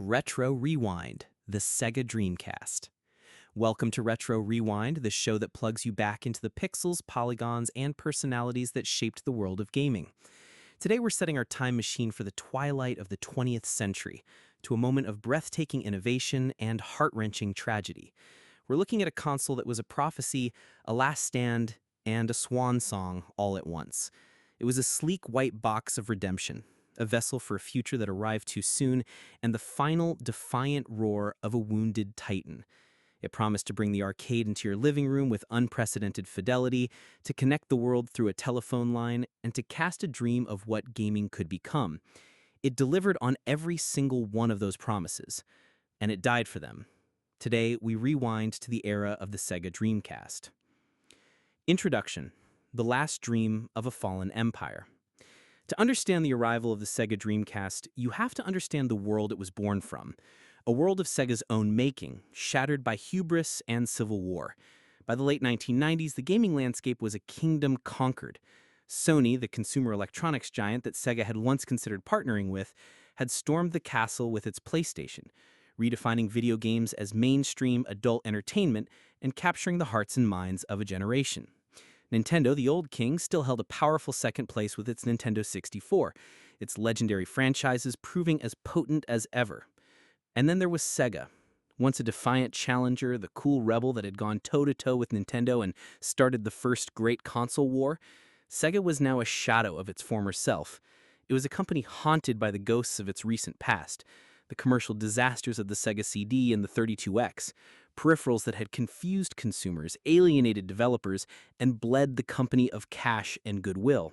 Retro Rewind, the Sega Dreamcast. Welcome to Retro Rewind, the show that plugs you back into the pixels, polygons, and personalities that shaped the world of gaming. Today we're setting our time machine for the twilight of the 20th century, to a moment of breathtaking innovation and heart-wrenching tragedy. We're looking at a console that was a prophecy, a last stand, and a swan song all at once. It was a sleek white box of redemption, a vessel for a future that arrived too soon, and the final defiant roar of a wounded titan. It promised to bring the arcade into your living room with unprecedented fidelity, to connect the world through a telephone line, and to cast a dream of what gaming could become. It delivered on every single one of those promises, and it died for them. Today, we rewind to the era of the Sega Dreamcast. Introduction: the last dream of a fallen empire. To understand the arrival of the Sega Dreamcast, you have to understand the world it was born from. A world of Sega's own making, shattered by hubris and civil war. By the late 1990s, the gaming landscape was a kingdom conquered. Sony, the consumer electronics giant that Sega had once considered partnering with, had stormed the castle with its PlayStation, redefining video games as mainstream adult entertainment and capturing the hearts and minds of a generation. Nintendo, the old king, still held a powerful second place with its Nintendo 64, its legendary franchises proving as potent as ever. And then there was Sega, once a defiant challenger, the cool rebel that had gone toe-to-toe with Nintendo and started the first great console war. Sega was now a shadow of its former self. It was a company haunted by the ghosts of its recent past, the commercial disasters of the Sega CD and the 32X, peripherals that had confused consumers, alienated developers, and bled the company of cash and goodwill.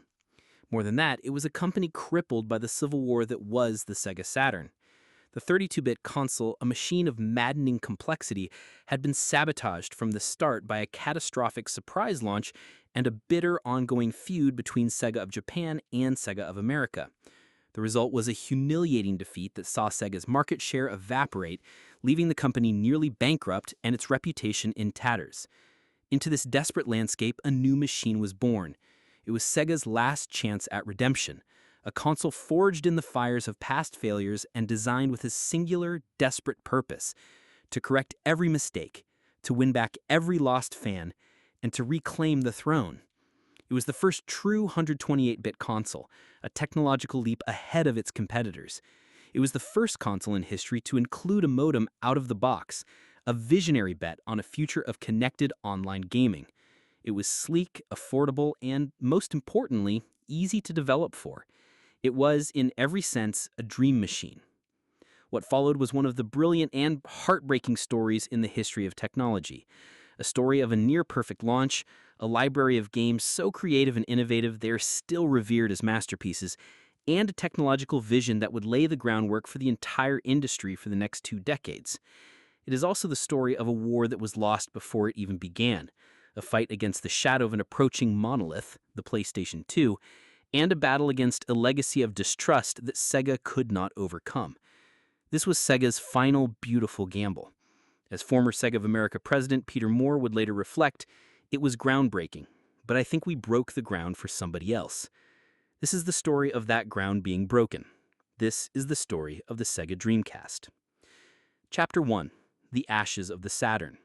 More than that, it was a company crippled by the civil war that was the Sega Saturn. The 32-bit console, a machine of maddening complexity, had been sabotaged from the start by a catastrophic surprise launch and a bitter ongoing feud between Sega of Japan and Sega of America. The result was a humiliating defeat that saw Sega's market share evaporate, leaving the company nearly bankrupt and its reputation in tatters. Into this desperate landscape, a new machine was born. It was Sega's last chance at redemption, a console forged in the fires of past failures and designed with a singular, desperate purpose: to correct every mistake, to win back every lost fan, and to reclaim the throne. It was the first true 128-bit console, a technological leap ahead of its competitors. It was the first console in history to include a modem out of the box, a visionary bet on a future of connected online gaming. It was sleek, affordable, and, most importantly, easy to develop for. It was, in every sense, a dream machine. What followed was one of the brilliant and heartbreaking stories in the history of technology. A story of a near-perfect launch, a library of games so creative and innovative they are still revered as masterpieces, and a technological vision that would lay the groundwork for the entire industry for the next 2 decades. It is also the story of a war that was lost before it even began, a fight against the shadow of an approaching monolith, the PlayStation 2, and a battle against a legacy of distrust that Sega could not overcome. This was Sega's final beautiful gamble. As former Sega of America president Peter Moore would later reflect, it was groundbreaking, but I think we broke the ground for somebody else. This is the story of that ground being broken. This is the story of the Sega Dreamcast. Chapter 1: The Ashes of the Saturn.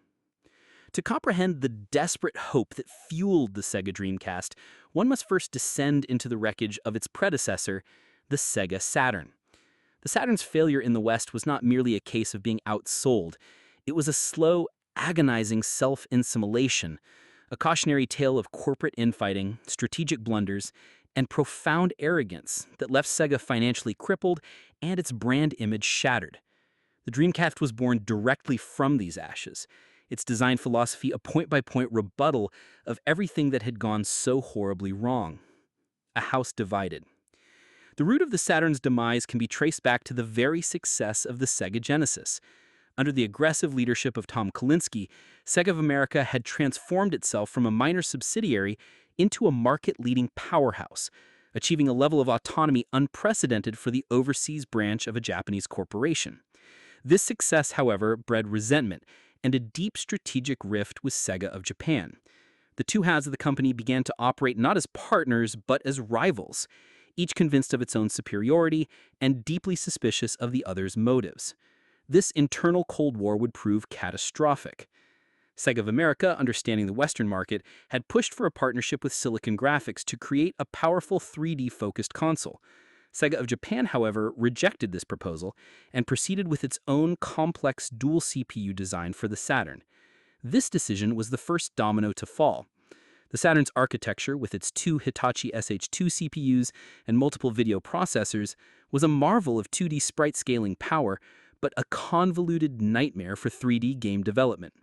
To comprehend the desperate hope that fueled the Sega Dreamcast, one must first descend into the wreckage of its predecessor, the Sega Saturn. The Saturn's failure in the West was not merely a case of being outsold. It was a slow, agonizing self-immolation, a cautionary tale of corporate infighting, strategic blunders, and profound arrogance that left Sega financially crippled and its brand image shattered. The Dreamcast was born directly from these ashes, its design philosophy a point-by-point rebuttal of everything that had gone so horribly wrong. A house divided. The root of the Saturn's demise can be traced back to the very success of the Sega Genesis. Under the aggressive leadership of Tom Kalinske, Sega of America had transformed itself from a minor subsidiary into a market-leading powerhouse, achieving a level of autonomy unprecedented for the overseas branch of a Japanese corporation. This success, however, bred resentment and a deep strategic rift with Sega of Japan. The two halves of the company began to operate not as partners, but as rivals, each convinced of its own superiority and deeply suspicious of the other's motives. This internal Cold War would prove catastrophic. Sega of America, understanding the Western market, had pushed for a partnership with Silicon Graphics to create a powerful 3D-focused console. Sega of Japan, however, rejected this proposal and proceeded with its own complex dual CPU design for the Saturn. This decision was the first domino to fall. The Saturn's architecture, with its two Hitachi SH2 CPUs and multiple video processors, was a marvel of 2D sprite scaling power, but a convoluted nightmare for 3D game development.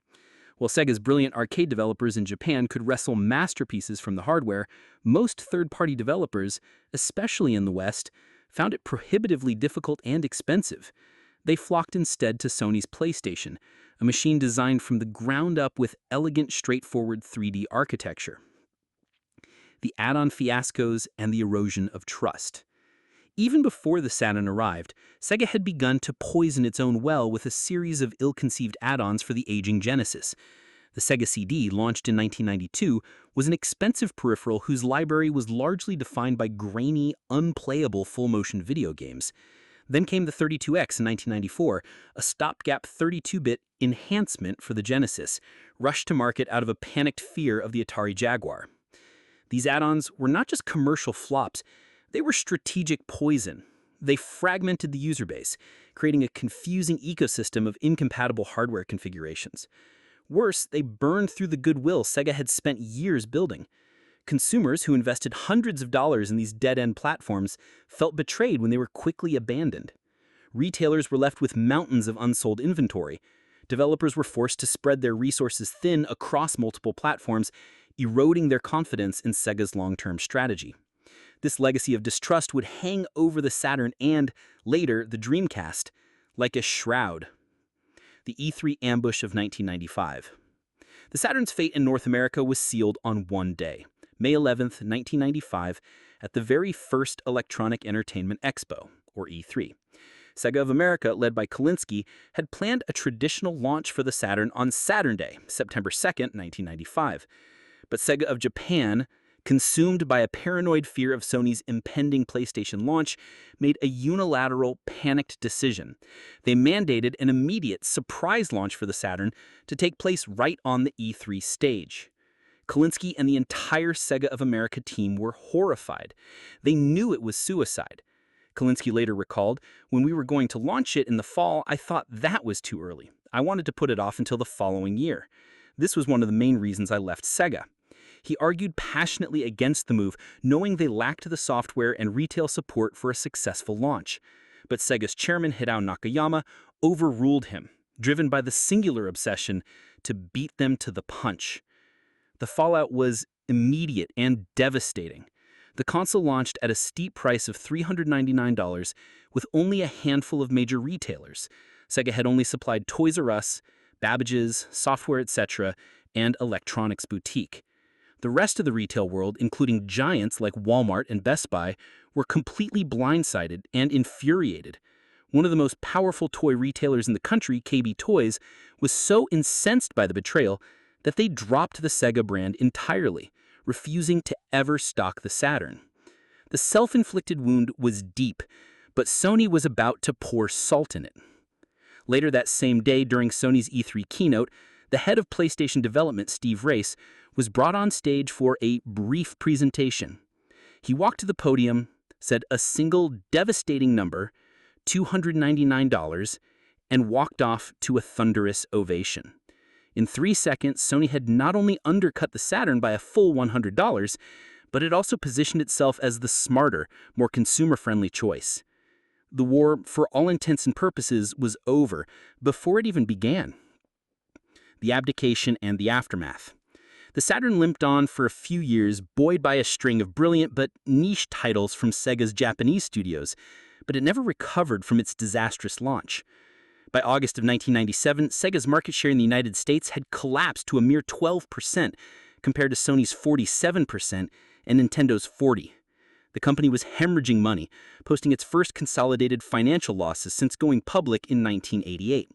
While Sega's brilliant arcade developers in Japan could wrestle masterpieces from the hardware, most third-party developers, especially in the West, found it prohibitively difficult and expensive. They flocked instead to Sony's PlayStation, a machine designed from the ground up with elegant, straightforward 3D architecture. The add-on fiascos and the erosion of trust. Even before the Saturn arrived, Sega had begun to poison its own well with a series of ill-conceived add-ons for the aging Genesis. The Sega CD, launched in 1992, was an expensive peripheral whose library was largely defined by grainy, unplayable full-motion video games. Then came the 32X in 1994, a stopgap 32-bit enhancement for the Genesis, rushed to market out of a panicked fear of the Atari Jaguar. These add-ons were not just commercial flops, they were strategic poison. They fragmented the user base, creating a confusing ecosystem of incompatible hardware configurations. Worse, they burned through the goodwill Sega had spent years building. Consumers who invested hundreds of dollars in these dead-end platforms felt betrayed when they were quickly abandoned. Retailers were left with mountains of unsold inventory. Developers were forced to spread their resources thin across multiple platforms, eroding their confidence in Sega's long-term strategy. This legacy of distrust would hang over the Saturn and, later, the Dreamcast, like a shroud. The E3 ambush of 1995. The Saturn's fate in North America was sealed on one day, May 11, 1995, at the very first Electronic Entertainment Expo, or E3. Sega of America, led by Kalinske, had planned a traditional launch for the Saturn on Saturn Day, September 2, 1995. But Sega of Japan, consumed by a paranoid fear of Sony's impending PlayStation launch, made a unilateral, panicked decision. They mandated an immediate surprise launch for the Saturn to take place right on the E3 stage. Kalinske and the entire Sega of America team were horrified. They knew it was suicide. Kalinske later recalled, "When we were going to launch it in the fall, I thought that was too early. I wanted to put it off until the following year. This was one of the main reasons I left Sega." He argued passionately against the move, knowing they lacked the software and retail support for a successful launch. But Sega's chairman, Hideo Nakayama, overruled him, driven by the singular obsession to beat them to the punch. The fallout was immediate and devastating. The console launched at a steep price of $399 with only a handful of major retailers. Sega had only supplied Toys R Us, Babbage's, Software Etc., and Electronics Boutique. The rest of the retail world, including giants like Walmart and Best Buy, were completely blindsided and infuriated. One of the most powerful toy retailers in the country, KB Toys, was so incensed by the betrayal that they dropped the Sega brand entirely, refusing to ever stock the Saturn. The self-inflicted wound was deep, but Sony was about to pour salt in it. Later that same day, during Sony's E3 keynote, the head of PlayStation development, Steve Race, was brought on stage for a brief presentation. He walked to the podium, said a single devastating number, $299, and walked off to a thunderous ovation. In 3 seconds, Sony had not only undercut the Saturn by a full $100, but it also positioned itself as the smarter, more consumer-friendly choice. The war, for all intents and purposes, was over before it even began. The abdication and the aftermath. The Saturn limped on for a few years, buoyed by a string of brilliant but niche titles from Sega's Japanese studios, but it never recovered from its disastrous launch. By August of 1997, Sega's market share in the United States had collapsed to a mere 12%, compared to Sony's 47% and Nintendo's 40%. The company was hemorrhaging money, posting its first consolidated financial losses since going public in 1988.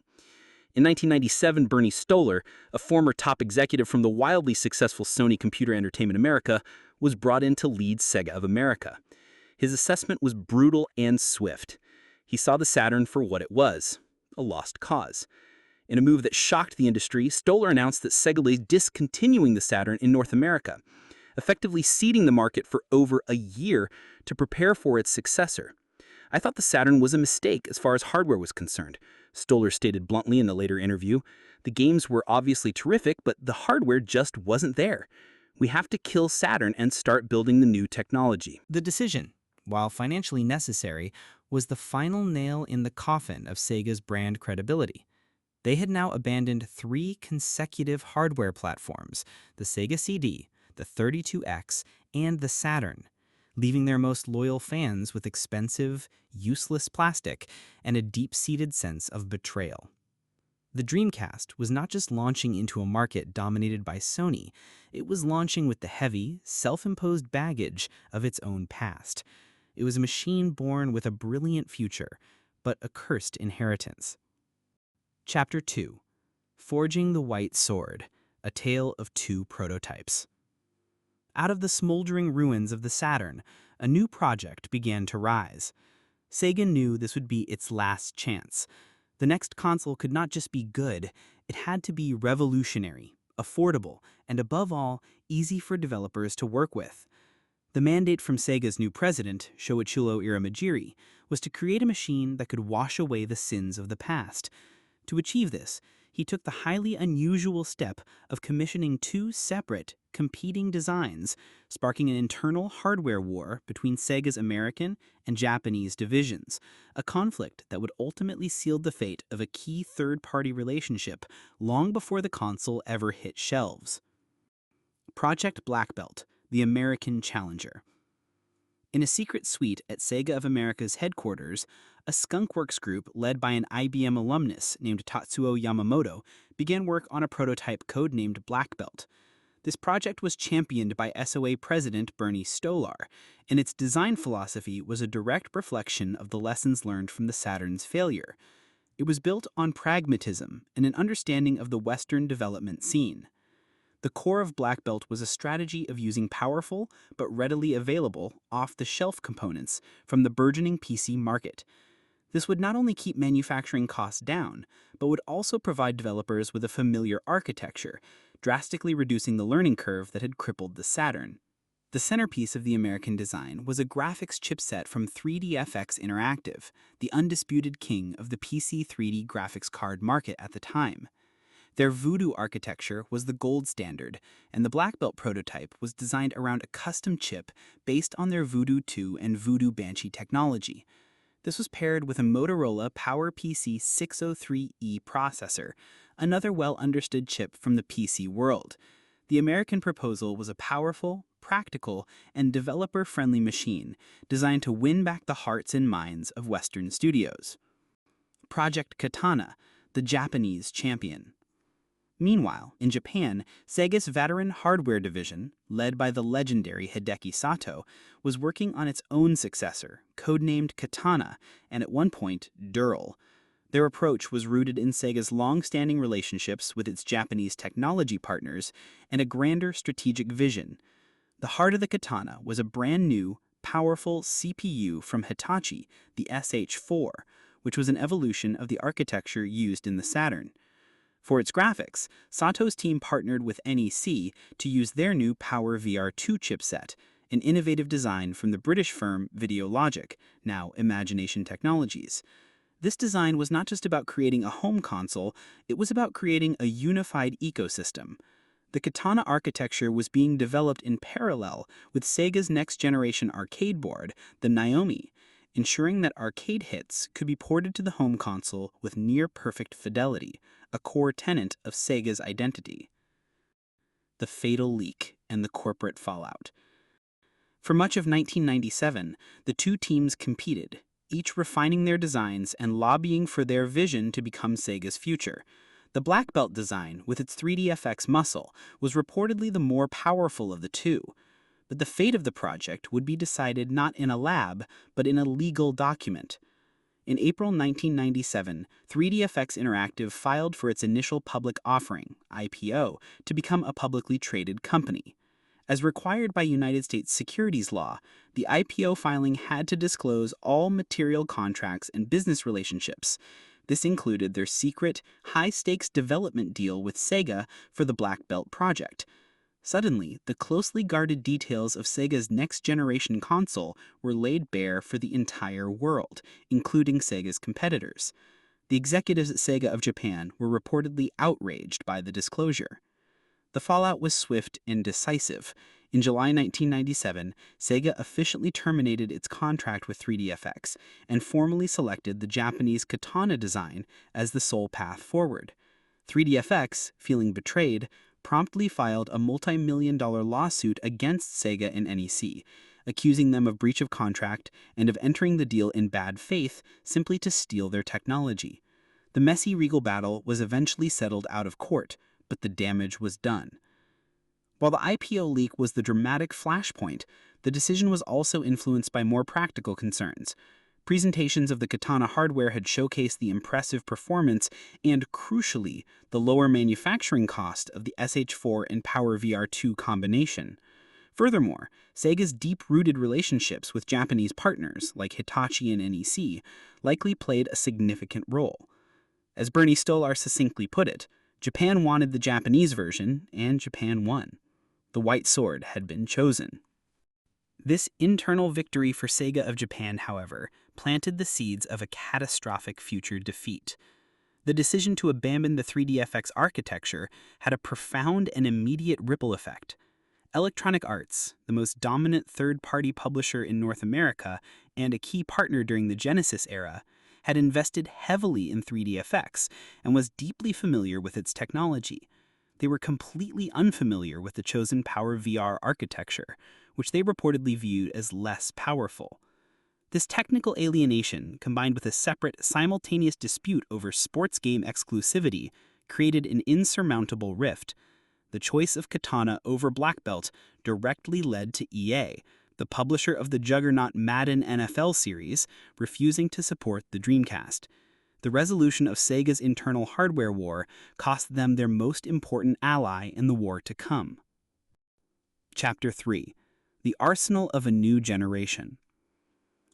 In 1997, Bernie Stolar, a former top executive from the wildly successful Sony Computer Entertainment America, was brought in to lead Sega of America. His assessment was brutal and swift. He saw the Saturn for what it was: a lost cause. In a move that shocked the industry, Stoller announced that Sega lay discontinuing the Saturn in North America, effectively ceding the market for over a year to prepare for its successor. I thought the Saturn was a mistake as far as hardware was concerned, Stoller stated bluntly in the later interview. The games were obviously terrific, but the hardware just wasn't there. We have to kill Saturn and start building the new technology. The decision, while financially necessary, was the final nail in the coffin of Sega's brand credibility. They had now abandoned 3 consecutive hardware platforms, the Sega CD, the 32X, and the Saturn, leaving their most loyal fans with expensive, useless plastic and a deep-seated sense of betrayal. The Dreamcast was not just launching into a market dominated by Sony, it was launching with the heavy, self-imposed baggage of its own past. It was a machine born with a brilliant future, but a cursed inheritance. Chapter 2: Forging the White Sword, a tale of 2 prototypes. Out of the smoldering ruins of the Saturn, a new project began to rise. Sega knew this would be its last chance. The next console could not just be good, it had to be revolutionary, affordable, and above all, easy for developers to work with. The mandate from Sega's new president, Shoichiro Irimajiri, was to create a machine that could wash away the sins of the past. To achieve this, he took the highly unusual step of commissioning 2 separate, competing designs, sparking an internal hardware war between Sega's American and Japanese divisions, a conflict that would ultimately seal the fate of a key third-party relationship long before the console ever hit shelves. Project Black Belt, the American Challenger. In a secret suite at Sega of America's headquarters, a skunkworks group led by an IBM alumnus named Tatsuo Yamamoto began work on a prototype codenamed Black Belt. This project was championed by SOA president Bernie Stolar, and its design philosophy was a direct reflection of the lessons learned from the Saturn's failure. It was built on pragmatism and an understanding of the Western development scene. The core of Black Belt was a strategy of using powerful but readily available off-the-shelf components from the burgeoning PC market. This would not only keep manufacturing costs down, but would also provide developers with a familiar architecture, drastically reducing the learning curve that had crippled the Saturn. The centerpiece of the American design was a graphics chipset from 3DFX Interactive, the undisputed king of the PC 3D graphics card market at the time. Their Voodoo architecture was the gold standard, and the Black Belt prototype was designed around a custom chip based on their Voodoo 2 and Voodoo Banshee technology. This was paired with a Motorola PowerPC 603E processor, another well-understood chip from the PC world. The American proposal was a powerful, practical, and developer-friendly machine designed to win back the hearts and minds of Western studios. Project Katana, the Japanese champion. Meanwhile, in Japan, Sega's veteran hardware division, led by the legendary Hideki Sato, was working on its own successor, codenamed Katana, and at one point, Dural. Their approach was rooted in Sega's long-standing relationships with its Japanese technology partners and a grander strategic vision. The heart of the Katana was a brand new, powerful CPU from Hitachi, the SH4, which was an evolution of the architecture used in the Saturn. For its graphics, Sato's team partnered with NEC to use their new Power VR2 chipset, an innovative design from the British firm Videologic, now Imagination Technologies. This design was not just about creating a home console, it was about creating a unified ecosystem. The Katana architecture was being developed in parallel with Sega's next-generation arcade board, the Naomi, ensuring that arcade hits could be ported to the home console with near-perfect fidelity, a core tenet of Sega's identity. The fatal leak and the corporate fallout. For much of 1997, the two teams competed, each refining their designs and lobbying for their vision to become Sega's future. The Black Belt design, with its 3DFX muscle, was reportedly the more powerful of the two. But the fate of the project would be decided not in a lab, but in a legal document. In April 1997, 3DFX Interactive filed for its initial public offering, IPO, to become a publicly traded company. As required by United States securities law, the IPO filing had to disclose all material contracts and business relationships, This included their secret, high-stakes development deal with Sega for the Black Belt project. Suddenly, the closely guarded details of Sega's next-generation console were laid bare for the entire world, including Sega's competitors. The executives at Sega of Japan were reportedly outraged by the disclosure. The fallout was swift and decisive. In July 1997, Sega officially terminated its contract with 3DFX and formally selected the Japanese Katana design as the sole path forward. 3DFX, feeling betrayed, promptly filed a multi-million-dollar lawsuit against Sega and NEC, accusing them of breach of contract and of entering the deal in bad faith simply to steal their technology. The messy legal battle was eventually settled out of court, but the damage was done. While the IPO leak was the dramatic flashpoint, the decision was also influenced by more practical concerns. Presentations of the Katana hardware had showcased the impressive performance and, crucially, the lower manufacturing cost of the SH4 and Power VR2 combination. Furthermore, Sega's deep-rooted relationships with Japanese partners like Hitachi and NEC likely played a significant role. As Bernie Stolar succinctly put it, Japan wanted the Japanese version, and Japan won. The white sword had been chosen. This internal victory for Sega of Japan, however, planted the seeds of a catastrophic future defeat. The decision to abandon the 3DFX architecture had a profound and immediate ripple effect. Electronic Arts, the most dominant third-party publisher in North America and a key partner during the Genesis era, had invested heavily in 3DFX and was deeply familiar with its technology. They were completely unfamiliar with the chosen Power VR architecture, which they reportedly viewed as less powerful. This technical alienation, combined with a separate, simultaneous dispute over sports game exclusivity, created an insurmountable rift. The choice of Katana over Black Belt directly led to EA, the publisher of the juggernaut Madden NFL series, refusing to support the Dreamcast. The resolution of Sega's internal hardware war cost them their most important ally in the war to come. Chapter 3. The Arsenal of a New Generation.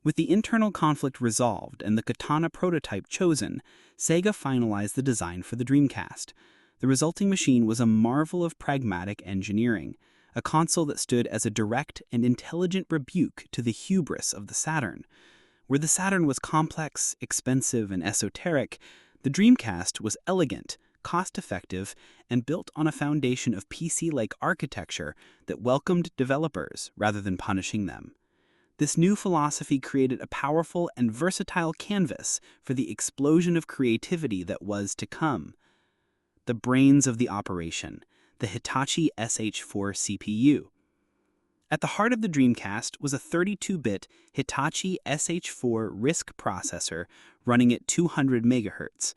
With the internal conflict resolved and the Katana prototype chosen, Sega finalized the design for the Dreamcast. The resulting machine was a marvel of pragmatic engineering, a console that stood as a direct and intelligent rebuke to the hubris of the Saturn. Where the Saturn was complex, expensive, and esoteric, the Dreamcast was elegant, cost-effective, and built on a foundation of PC-like architecture that welcomed developers rather than punishing them. This new philosophy created a powerful and versatile canvas for the explosion of creativity that was to come. The brains of the operation, the Hitachi SH4 CPU. At the heart of the Dreamcast was a 32-bit Hitachi SH4 RISC processor running at 200 MHz.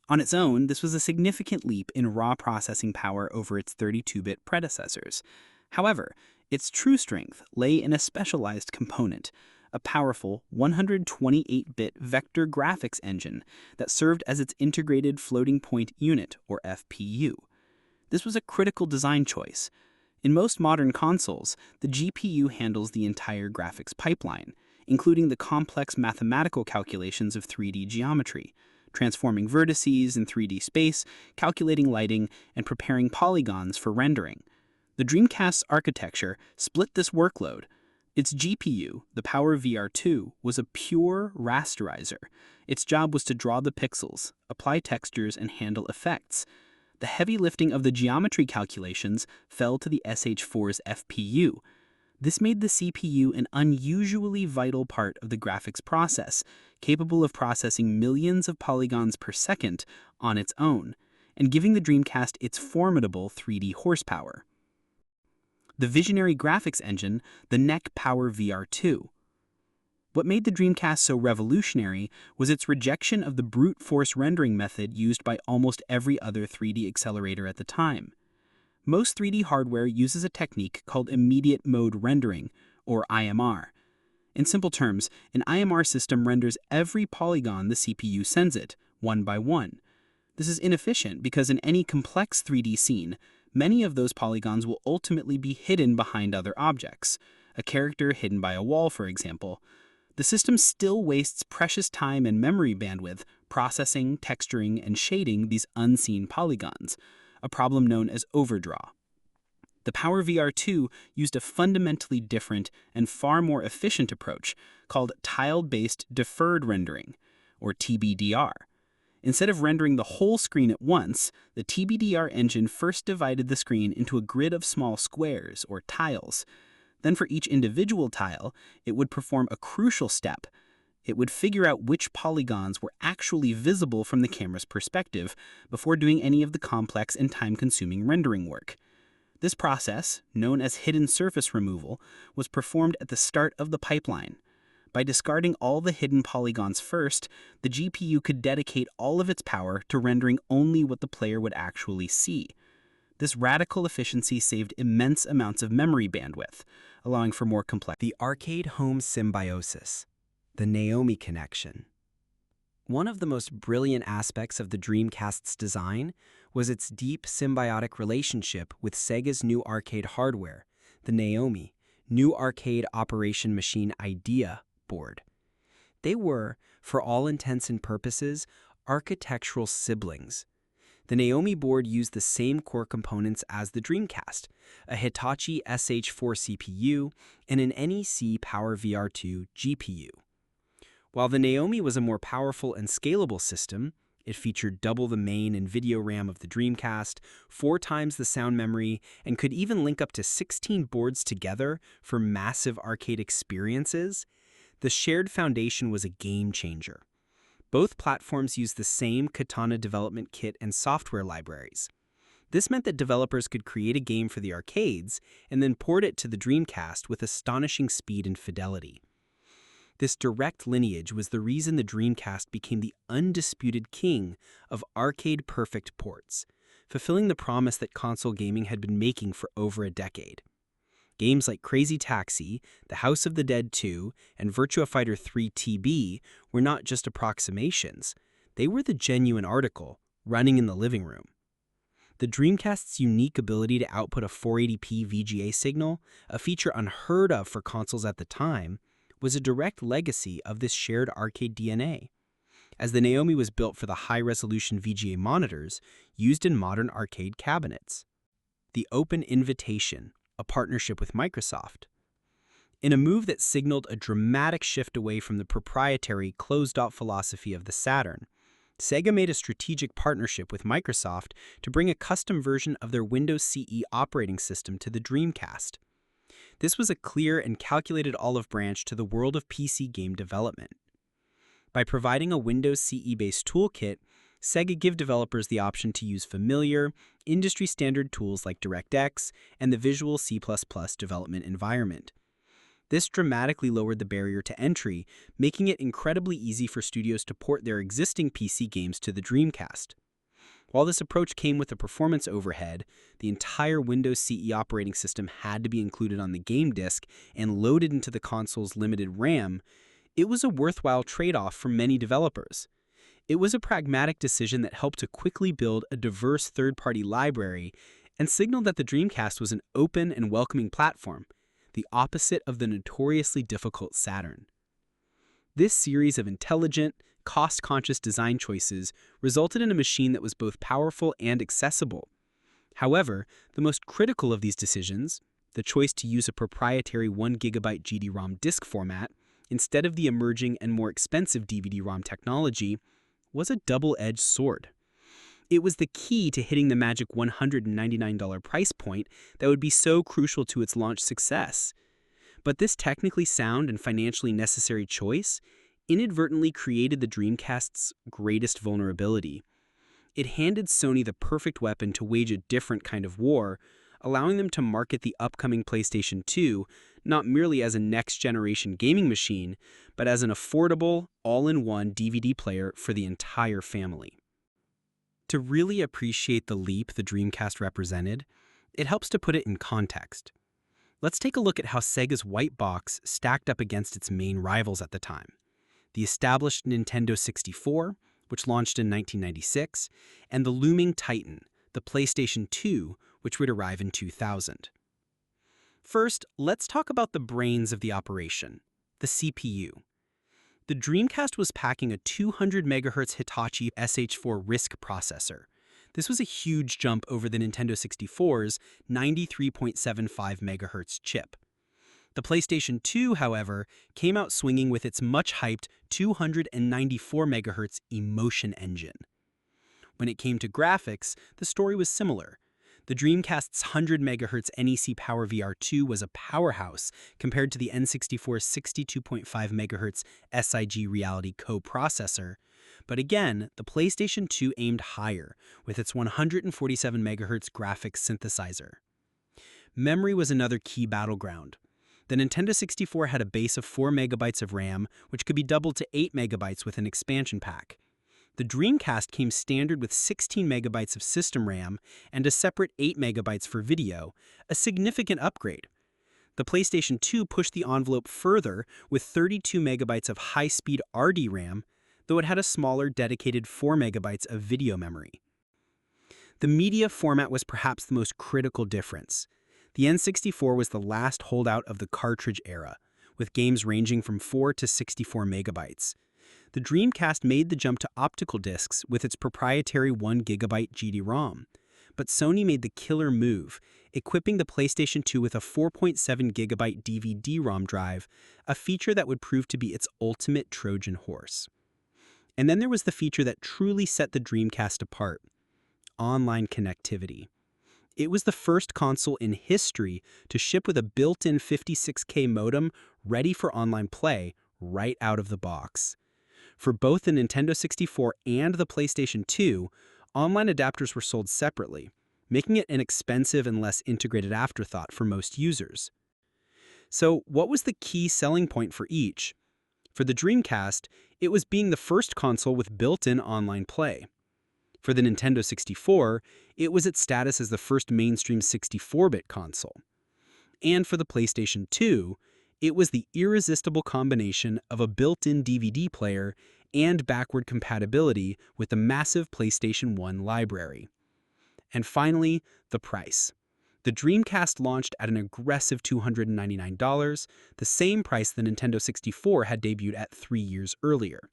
On its own, this was a significant leap in raw processing power over its 32-bit predecessors. However, its true strength lay in a specialized component, a powerful 128-bit vector graphics engine that served as its integrated floating point unit, or FPU. This was a critical design choice. In most modern consoles, the GPU handles the entire graphics pipeline, including the complex mathematical calculations of 3D geometry, transforming vertices in 3D space, calculating lighting, and preparing polygons for rendering. The Dreamcast's architecture split this workload. Its GPU, the Power VR2, was a pure rasterizer. Its job was to draw the pixels, apply textures, and handle effects. The heavy lifting of the geometry calculations fell to the SH4's FPU. This made the CPU an unusually vital part of the graphics process, capable of processing millions of polygons per second on its own, and giving the Dreamcast its formidable 3D horsepower. The visionary graphics engine, the NEC Power VR2. What made the Dreamcast so revolutionary was its rejection of the brute force rendering method used by almost every other 3D accelerator at the time. Most 3D hardware uses a technique called immediate mode rendering, or IMR. In simple terms, an IMR system renders every polygon the CPU sends it, one by one. This is inefficient because in any complex 3D scene, many of those polygons will ultimately be hidden behind other objects, a character hidden by a wall, for example. The system still wastes precious time and memory bandwidth processing, texturing, and shading these unseen polygons, a problem known as overdraw. The Power VR2 used a fundamentally different and far more efficient approach called tile-based deferred rendering, or TBDR. Instead of rendering the whole screen at once, the TBDR engine first divided the screen into a grid of small squares, or tiles. Then for each individual tile, it would perform a crucial step. It would figure out which polygons were actually visible from the camera's perspective before doing any of the complex and time-consuming rendering work. This process, known as hidden surface removal, was performed at the start of the pipeline. By discarding all the hidden polygons first, the GPU could dedicate all of its power to rendering only what the player would actually see. This radical efficiency saved immense amounts of memory bandwidth, allowing for more complex. The arcade home symbiosis, the Naomi connection. One of the most brilliant aspects of the Dreamcast's design was its deep symbiotic relationship with Sega's new arcade hardware, the Naomi, New Arcade Operation Machine Idea board. They were, for all intents and purposes, architectural siblings. The Naomi board used the same core components as the Dreamcast, a Hitachi SH4 CPU and an NEC Power VR2 GPU. While the Naomi was a more powerful and scalable system, it featured double the main and video RAM of the Dreamcast, 4 times the sound memory, and could even link up to 16 boards together for massive arcade experiences. The shared foundation was a game changer. Both platforms used the same Katana development kit and software libraries. This meant that developers could create a game for the arcades and then port it to the Dreamcast with astonishing speed and fidelity. This direct lineage was the reason the Dreamcast became the undisputed king of arcade-perfect ports, fulfilling the promise that console gaming had been making for over a decade. Games like Crazy Taxi, The House of the Dead 2, and Virtua Fighter 3 TB were not just approximations. They were the genuine article, running in the living room. The Dreamcast's unique ability to output a 480p VGA signal, a feature unheard of for consoles at the time, was a direct legacy of this shared arcade DNA, as the Naomi was built for the high-resolution VGA monitors used in modern arcade cabinets. The Open Invitation, a partnership with Microsoft. In a move that signaled a dramatic shift away from the proprietary closed-off philosophy of the Saturn, Sega made a strategic partnership with Microsoft to bring a custom version of their Windows CE operating system to the Dreamcast. This was a clear and calculated olive branch to the world of PC game development. By providing a Windows CE-based toolkit, Sega gave developers the option to use familiar, industry-standard tools like DirectX and the Visual C++ development environment. This dramatically lowered the barrier to entry, making it incredibly easy for studios to port their existing PC games to the Dreamcast. While this approach came with a performance overhead, the entire Windows CE operating system had to be included on the game disk and loaded into the console's limited RAM. It was a worthwhile trade-off for many developers. It was a pragmatic decision that helped to quickly build a diverse third-party library and signaled that the Dreamcast was an open and welcoming platform, the opposite of the notoriously difficult Saturn. This series of intelligent, cost-conscious design choices resulted in a machine that was both powerful and accessible. However, the most critical of these decisions, the choice to use a proprietary 1GB GD-ROM disk format instead of the emerging and more expensive DVD-ROM technology, was a double-edged sword. It was the key to hitting the magic $199 price point that would be so crucial to its launch success. But this technically sound and financially necessary choice inadvertently created the Dreamcast's greatest vulnerability. It handed Sony the perfect weapon to wage a different kind of war, allowing them to market the upcoming PlayStation 2 not merely as a next-generation gaming machine, but as an affordable, all-in-one DVD player for the entire family. To really appreciate the leap the Dreamcast represented, it helps to put it in context. Let's take a look at how Sega's white box stacked up against its main rivals at the time: the established Nintendo 64, which launched in 1996, and the looming Titan, the PlayStation 2, which would arrive in 2000. First, let's talk about the brains of the operation, the CPU. The Dreamcast was packing a 200 MHz Hitachi SH4 RISC processor. This was a huge jump over the Nintendo 64's 93.75 MHz chip. The PlayStation 2, however, came out swinging with its much-hyped 294 MHz Emotion engine. When it came to graphics, the story was similar. The Dreamcast's 100 MHz NEC Power VR2 was a powerhouse compared to the N64's 62.5 MHz SIG Reality coprocessor. But again, the PlayStation 2 aimed higher with its 147 MHz graphics synthesizer. Memory was another key battleground. The Nintendo 64 had a base of 4 MB of RAM, which could be doubled to 8 MB with an expansion pack. The Dreamcast came standard with 16 MB of system RAM and a separate 8 MB for video, a significant upgrade. The PlayStation 2 pushed the envelope further with 32 MB of high-speed RD-RAM, though it had a smaller dedicated 4 MB of video memory. The media format was perhaps the most critical difference. The N64 was the last holdout of the cartridge era, with games ranging from 4 to 64 MB. The Dreamcast made the jump to optical discs with its proprietary 1 GB GD-ROM. But Sony made the killer move, equipping the PlayStation 2 with a 4.7 GB DVD-ROM drive, a feature that would prove to be its ultimate Trojan horse. And then there was the feature that truly set the Dreamcast apart: online connectivity. It was the first console in history to ship with a built-in 56K modem ready for online play right out of the box. For both the Nintendo 64 and the PlayStation 2, online adapters were sold separately, making it an expensive and less integrated afterthought for most users. So, what was the key selling point for each? For the Dreamcast, it was being the first console with built-in online play. For the Nintendo 64, it was its status as the first mainstream 64-bit console. And for the PlayStation 2, it was the irresistible combination of a built-in DVD player and backward compatibility with the massive PlayStation 1 library. And finally, the price. The Dreamcast launched at an aggressive $299, the same price the Nintendo 64 had debuted at 3 years earlier.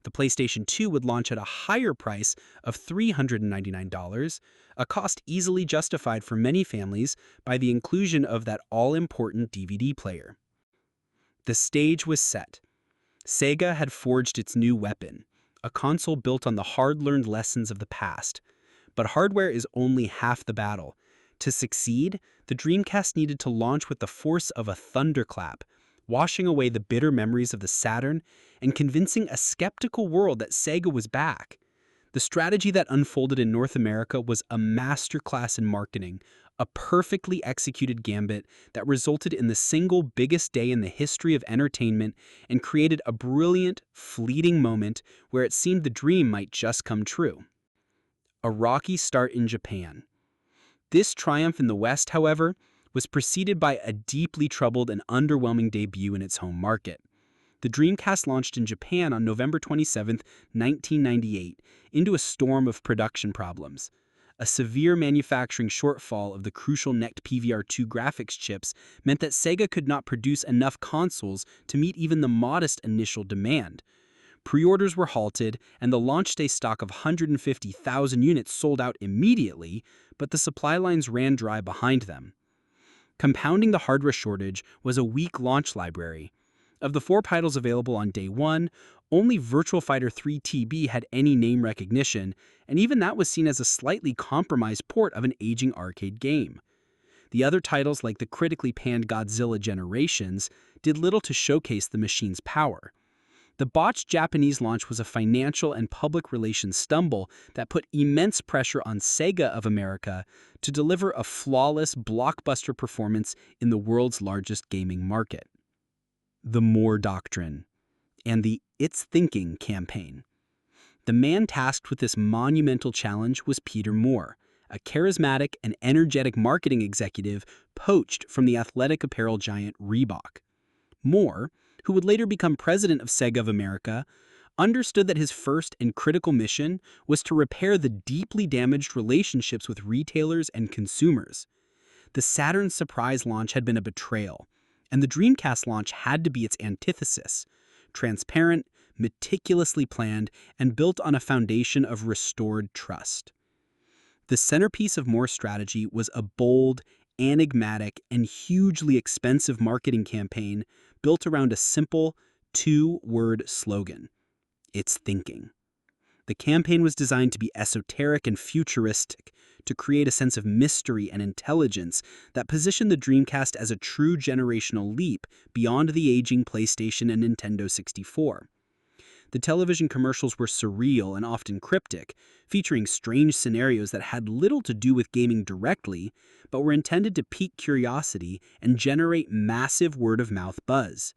The PlayStation 2 would launch at a higher price of $399, a cost easily justified for many families by the inclusion of that all-important DVD player. The stage was set. Sega had forged its new weapon, a console built on the hard-learned lessons of the past. But hardware is only half the battle. To succeed, the Dreamcast needed to launch with the force of a thunderclap, washing away the bitter memories of the Saturn and convincing a skeptical world that Sega was back. The strategy that unfolded in North America was a masterclass in marketing, a perfectly executed gambit that resulted in the single biggest day in the history of entertainment and created a brilliant, fleeting moment where it seemed the dream might just come true. A rocky start in Japan. This triumph in the West, however, was preceded by a deeply troubled and underwhelming debut in its home market. The Dreamcast launched in Japan on November 27, 1998, into a storm of production problems. A severe manufacturing shortfall of the crucial NECT PVR2 graphics chips meant that Sega could not produce enough consoles to meet even the modest initial demand. Pre-orders were halted, and the launch day stock of 150,000 units sold out immediately, but the supply lines ran dry behind them. Compounding the hardware shortage was a weak launch library. Of the 4 titles available on day 1, only Virtua Fighter 3 TB had any name recognition, and even that was seen as a slightly compromised port of an aging arcade game. The other titles, like the critically panned Godzilla Generations, did little to showcase the machine's power. The botched Japanese launch was a financial and public relations stumble that put immense pressure on Sega of America to deliver a flawless blockbuster performance in the world's largest gaming market. The Moore Doctrine and the It's Thinking campaign. The man tasked with this monumental challenge was Peter Moore, a charismatic and energetic marketing executive poached from the athletic apparel giant Reebok. Moore, who would later become president of Sega of America, understood that his first and critical mission was to repair the deeply damaged relationships with retailers and consumers. The Saturn's surprise launch had been a betrayal, and the Dreamcast launch had to be its antithesis, transparent, meticulously planned, and built on a foundation of restored trust. The centerpiece of Moore's strategy was a bold, enigmatic, and hugely expensive marketing campaign built around a simple, two-word slogan: "It's thinking." The campaign was designed to be esoteric and futuristic, to create a sense of mystery and intelligence that positioned the Dreamcast as a true generational leap beyond the aging PlayStation and Nintendo 64. The television commercials were surreal and often cryptic, featuring strange scenarios that had little to do with gaming directly, but were intended to pique curiosity and generate massive word-of-mouth buzz.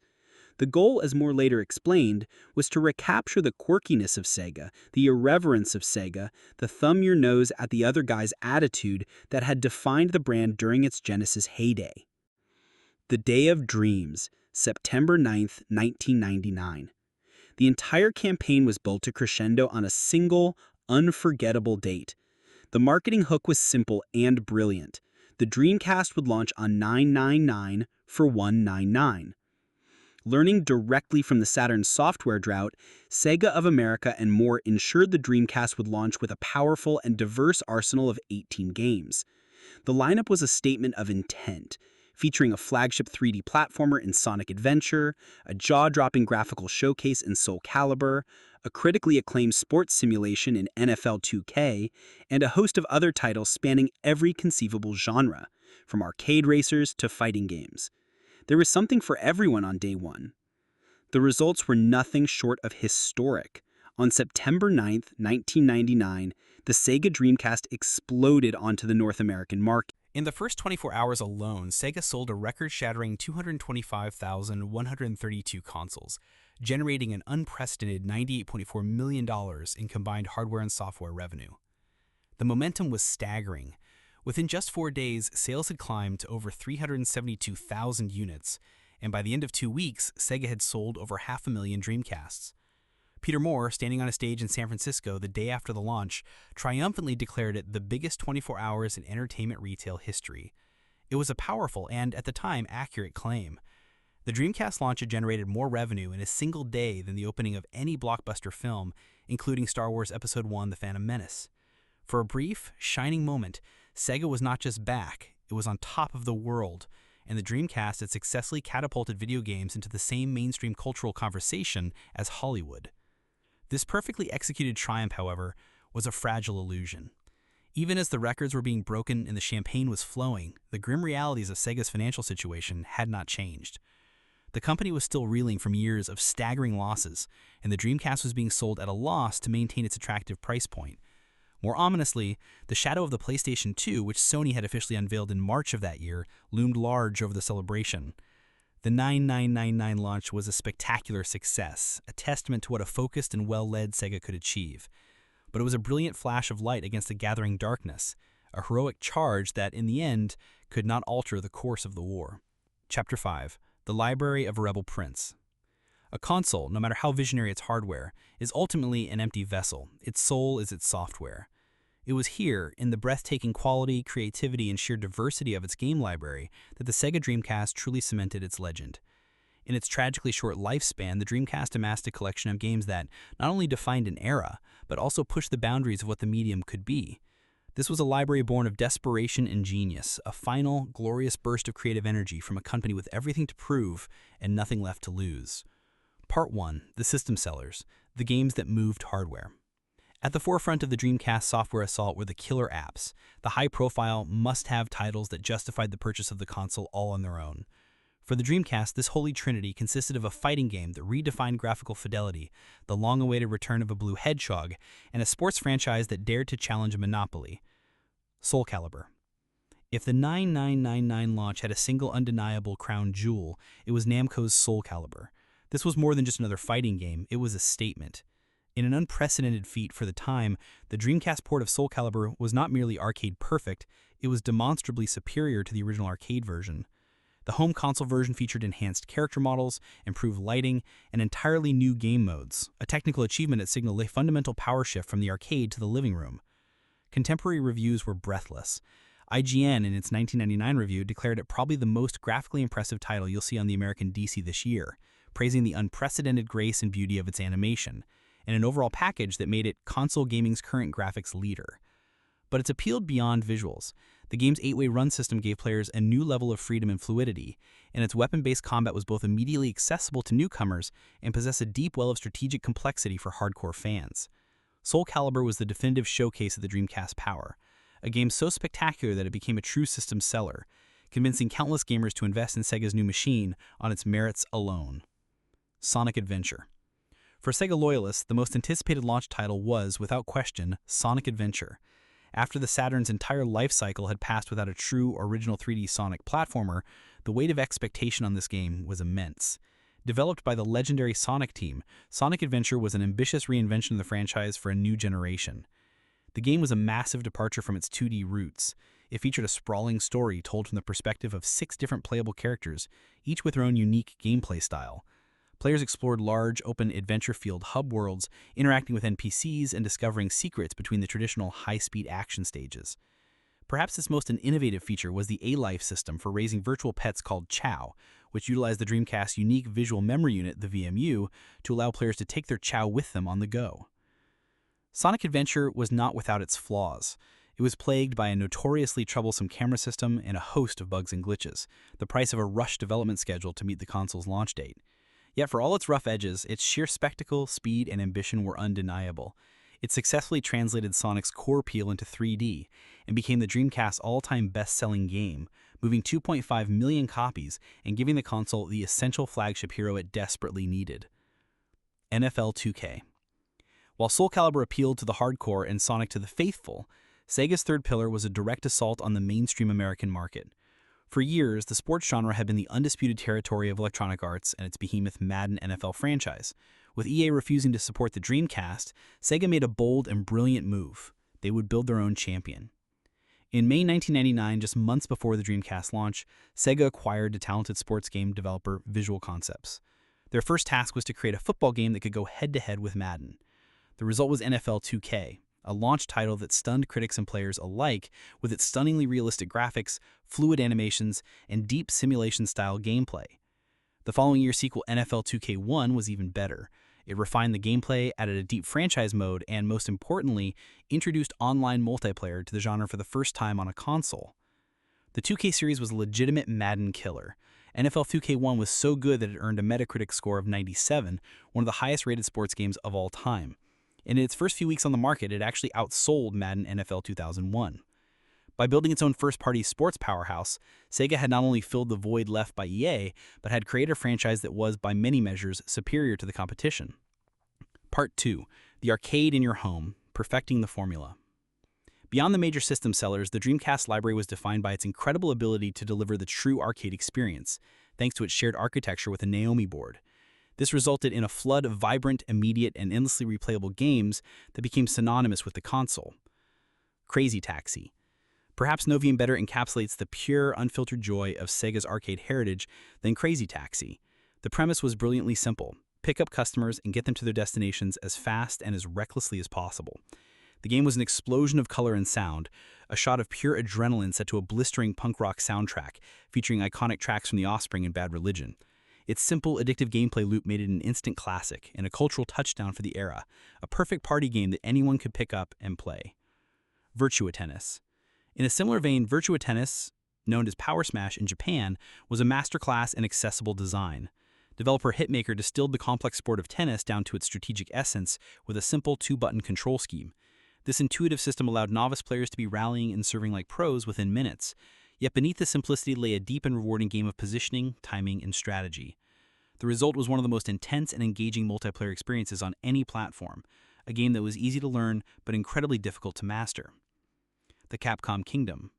The goal, as Moore later explained, was to recapture the quirkiness of Sega, the irreverence of Sega, the thumb-your-nose-at-the-other-guy's attitude that had defined the brand during its Genesis heyday. The Day of Dreams, September 9th, 1999. The entire campaign was built to crescendo on a single, unforgettable date. The marketing hook was simple and brilliant. The Dreamcast would launch on 9/99 for 199. Learning directly from the Saturn's software drought, Sega of America and Moore ensured the Dreamcast would launch with a powerful and diverse arsenal of 18 games. The lineup was a statement of intent, featuring a flagship 3D platformer in Sonic Adventure, a jaw-dropping graphical showcase in Soulcalibur, a critically acclaimed sports simulation in NFL 2K, and a host of other titles spanning every conceivable genre, from arcade racers to fighting games. There was something for everyone on day one. The results were nothing short of historic. On September 9th, 1999, the Sega Dreamcast exploded onto the North American market. In the first 24 hours alone, Sega sold a record-shattering 225,132 consoles, generating an unprecedented $98.4 million in combined hardware and software revenue. The momentum was staggering. Within just 4 days, sales had climbed to over 372,000 units, and by the end of 2 weeks, Sega had sold over 500,000 Dreamcasts. Peter Moore, standing on a stage in San Francisco the day after the launch, triumphantly declared it the biggest 24 hours in entertainment retail history. It was a powerful and, at the time, accurate claim. The Dreamcast launch had generated more revenue in a single day than the opening of any blockbuster film, including Star Wars Episode I: The Phantom Menace. For a brief, shining moment, Sega was not just back, it was on top of the world, and the Dreamcast had successfully catapulted video games into the same mainstream cultural conversation as Hollywood. This perfectly executed triumph, however, was a fragile illusion. Even as the records were being broken and the champagne was flowing, the grim realities of Sega's financial situation had not changed. The company was still reeling from years of staggering losses, and the Dreamcast was being sold at a loss to maintain its attractive price point. More ominously, the shadow of the PlayStation 2, which Sony had officially unveiled in March of that year, loomed large over the celebration. The 9999 launch was a spectacular success, a testament to what a focused and well-led Sega could achieve. But it was a brilliant flash of light against the gathering darkness, a heroic charge that, in the end, could not alter the course of the war. Chapter 5. The Library of a Rebel Prince. A console, no matter how visionary its hardware, is ultimately an empty vessel. Its soul is its software. It was here, in the breathtaking quality, creativity, and sheer diversity of its game library, that the Sega Dreamcast truly cemented its legend. In its tragically short lifespan, the Dreamcast amassed a collection of games that not only defined an era, but also pushed the boundaries of what the medium could be. This was a library born of desperation and genius, a final, glorious burst of creative energy from a company with everything to prove and nothing left to lose. Part 1. The System Sellers, the games that moved hardware. At the forefront of the Dreamcast software assault were the killer apps, the high-profile, must-have titles that justified the purchase of the console all on their own. For the Dreamcast, this holy trinity consisted of a fighting game that redefined graphical fidelity, the long-awaited return of a blue hedgehog, and a sports franchise that dared to challenge a monopoly: Soulcalibur. If the 9999 launch had a single undeniable crown jewel, it was Namco's Soulcalibur. This was more than just another fighting game, it was a statement. In an unprecedented feat for the time, the Dreamcast port of Soulcalibur was not merely arcade perfect, it was demonstrably superior to the original arcade version. The home console version featured enhanced character models, improved lighting, and entirely new game modes, a technical achievement that signaled a fundamental power shift from the arcade to the living room. Contemporary reviews were breathless. IGN, in its 1999 review, declared it probably the most graphically impressive title you'll see on the American DC this year, praising the unprecedented grace and beauty of its animation, and an overall package that made it console gaming's current graphics leader. But it's appealed beyond visuals. The game's 8-way run system gave players a new level of freedom and fluidity, and its weapon-based combat was both immediately accessible to newcomers and possessed a deep well of strategic complexity for hardcore fans. Soulcalibur was the definitive showcase of the Dreamcast's power, a game so spectacular that it became a true system seller, convincing countless gamers to invest in Sega's new machine on its merits alone. Sonic Adventure. For Sega loyalists, the most anticipated launch title was, without question, Sonic Adventure. After the Saturn's entire life cycle had passed without a true original 3D Sonic platformer, the weight of expectation on this game was immense. Developed by the legendary Sonic team, Sonic Adventure was an ambitious reinvention of the franchise for a new generation. The game was a massive departure from its 2D roots. It featured a sprawling story told from the perspective of 6 different playable characters, each with their own unique gameplay style. Players explored large, open adventure-filled hub worlds, interacting with NPCs and discovering secrets between the traditional high-speed action stages. Perhaps its most innovative feature was the A-Life system for raising virtual pets called Chow, which utilized the Dreamcast's unique visual memory unit, the VMU, to allow players to take their Chow with them on the go. Sonic Adventure was not without its flaws. It was plagued by a notoriously troublesome camera system and a host of bugs and glitches, the price of a rushed development schedule to meet the console's launch date. Yet for all its rough edges, its sheer spectacle, speed, and ambition were undeniable. It successfully translated Sonic's core appeal into 3D and became the Dreamcast's all-time best-selling game, moving 2.5 million copies and giving the console the essential flagship hero it desperately needed. NFL 2K. While Soulcalibur appealed to the hardcore and Sonic to the faithful, Sega's third pillar was a direct assault on the mainstream American market. For years, the sports genre had been the undisputed territory of Electronic Arts and its behemoth Madden NFL franchise. With EA refusing to support the Dreamcast, Sega made a bold and brilliant move. They would build their own champion. In May 1999, just months before the Dreamcast launch, Sega acquired the talented sports game developer Visual Concepts. Their first task was to create a football game that could go head-to-head with Madden. The result was NFL 2K, a launch title that stunned critics and players alike with its stunningly realistic graphics, fluid animations, and deep simulation-style gameplay. The following year's sequel, NFL 2K1, was even better. It refined the gameplay, added a deep franchise mode, and most importantly, introduced online multiplayer to the genre for the first time on a console. The 2K series was a legitimate Madden killer. NFL 2K1 was so good that it earned a Metacritic score of 97, one of the highest-rated sports games of all time. And in its first few weeks on the market, it actually outsold Madden NFL 2001. By building its own first-party sports powerhouse, Sega had not only filled the void left by EA, but had created a franchise that was, by many measures, superior to the competition. Part 2. The Arcade in Your Home, Perfecting the Formula. Beyond the major system sellers, the Dreamcast library was defined by its incredible ability to deliver the true arcade experience, thanks to its shared architecture with a Naomi board. This resulted in a flood of vibrant, immediate, and endlessly replayable games that became synonymous with the console. Crazy Taxi. Perhaps no game better encapsulates the pure, unfiltered joy of Sega's arcade heritage than Crazy Taxi. The premise was brilliantly simple: pick up customers and get them to their destinations as fast and as recklessly as possible. The game was an explosion of color and sound, a shot of pure adrenaline set to a blistering punk rock soundtrack, featuring iconic tracks from The Offspring and Bad Religion. Its simple, addictive gameplay loop made it an instant classic and a cultural touchdown for the era, a perfect party game that anyone could pick up and play. Virtua Tennis. In a similar vein, Virtua Tennis, known as Power Smash in Japan, was a masterclass in accessible design. Developer Hitmaker distilled the complex sport of tennis down to its strategic essence with a simple 2-button control scheme. This intuitive system allowed novice players to be rallying and serving like pros within minutes. Yet beneath the simplicity lay a deep and rewarding game of positioning, timing, and strategy. The result was one of the most intense and engaging multiplayer experiences on any platform, a game that was easy to learn but incredibly difficult to master. The Capcom Kingdom.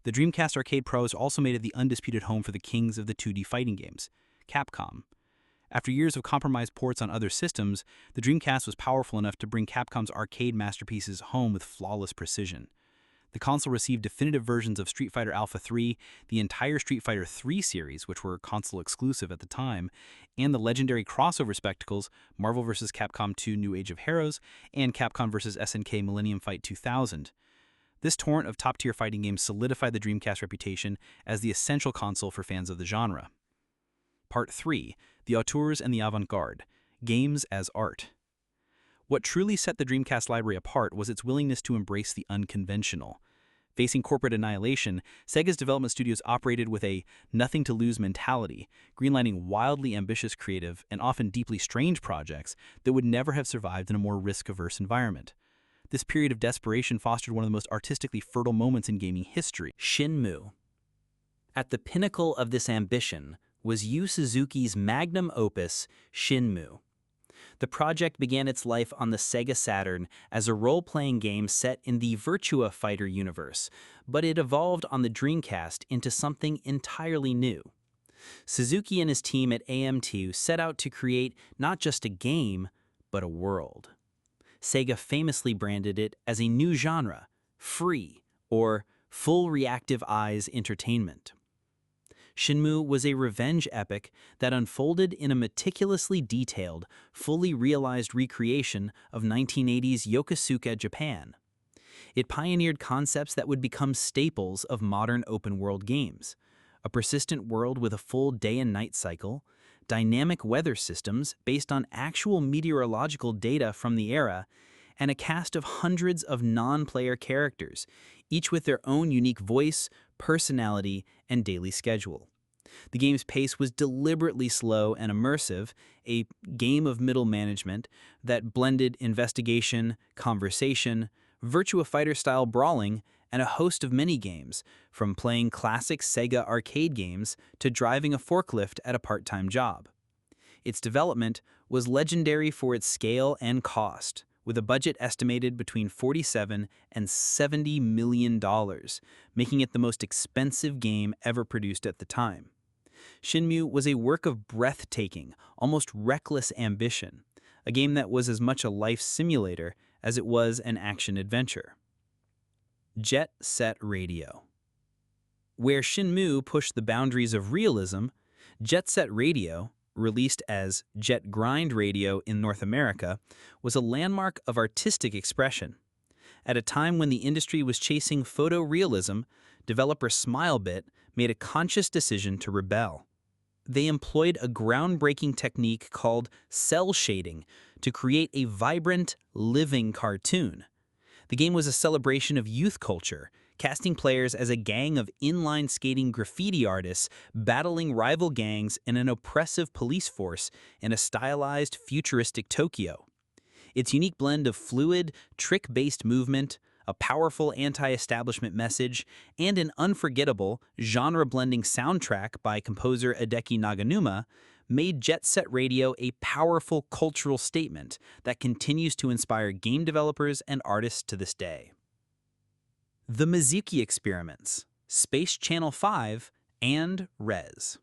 The Dreamcast Arcade Pros also made it the undisputed home for the kings of the 2D fighting games, Capcom. After years of compromised ports on other systems, the Dreamcast was powerful enough to bring Capcom's arcade masterpieces home with flawless precision. The console received definitive versions of Street Fighter Alpha 3, the entire Street Fighter 3 series, which were console exclusive at the time, and the legendary crossover spectacles Marvel vs. Capcom 2 New Age of Heroes and Capcom vs. SNK Millennium Fight 2000. This torrent of top-tier fighting games solidified the Dreamcast's reputation as the essential console for fans of the genre. Part 3, The Auteurs and the Avant-Garde, Games as Art. What truly set the Dreamcast library apart was its willingness to embrace the unconventional. Facing corporate annihilation, Sega's development studios operated with a nothing-to-lose mentality, greenlighting wildly ambitious, creative, and often deeply strange projects that would never have survived in a more risk-averse environment. This period of desperation fostered one of the most artistically fertile moments in gaming history. Shenmue. At the pinnacle of this ambition was Yu Suzuki's magnum opus, Shenmue. The project began its life on the Sega Saturn as a role-playing game set in the Virtua Fighter universe, but it evolved on the Dreamcast into something entirely new. Suzuki and his team at AM2 set out to create not just a game, but a world. Sega famously branded it as a new genre, free, or full reactive eyes entertainment. Shenmue was a revenge epic that unfolded in a meticulously detailed, fully realized recreation of 1980s Yokosuka, Japan. It pioneered concepts that would become staples of modern open-world games: a persistent world with a full day and night cycle, dynamic weather systems based on actual meteorological data from the era, and a cast of hundreds of non-player characters, each with their own unique voice, personality, and daily schedule. The game's pace was deliberately slow and immersive, a game of middle management that blended investigation, conversation, Virtua Fighter-style brawling, and a host of mini-games, from playing classic Sega arcade games to driving a forklift at a part-time job. Its development was legendary for its scale and cost, with a budget estimated between $47 and $70 million, making it the most expensive game ever produced at the time. Shenmue was a work of breathtaking, almost reckless ambition, a game that was as much a life simulator as it was an action-adventure. Jet Set Radio. Where Shenmue pushed the boundaries of realism, Jet Set Radio, released as Jet Grind Radio in North America, was a landmark of artistic expression. At a time when the industry was chasing photorealism, developer Smilebit made a conscious decision to rebel. They employed a groundbreaking technique called cell shading to create a vibrant, living cartoon. The game was a celebration of youth culture, casting players as a gang of inline skating graffiti artists battling rival gangs in an oppressive police force in a stylized, futuristic Tokyo. Its unique blend of fluid, trick-based movement, a powerful anti-establishment message, and an unforgettable, genre-blending soundtrack by composer Hideki Naganuma made Jet Set Radio a powerful cultural statement that continues to inspire game developers and artists to this day. The Mizuki Experiments, Space Channel 5, and Rez.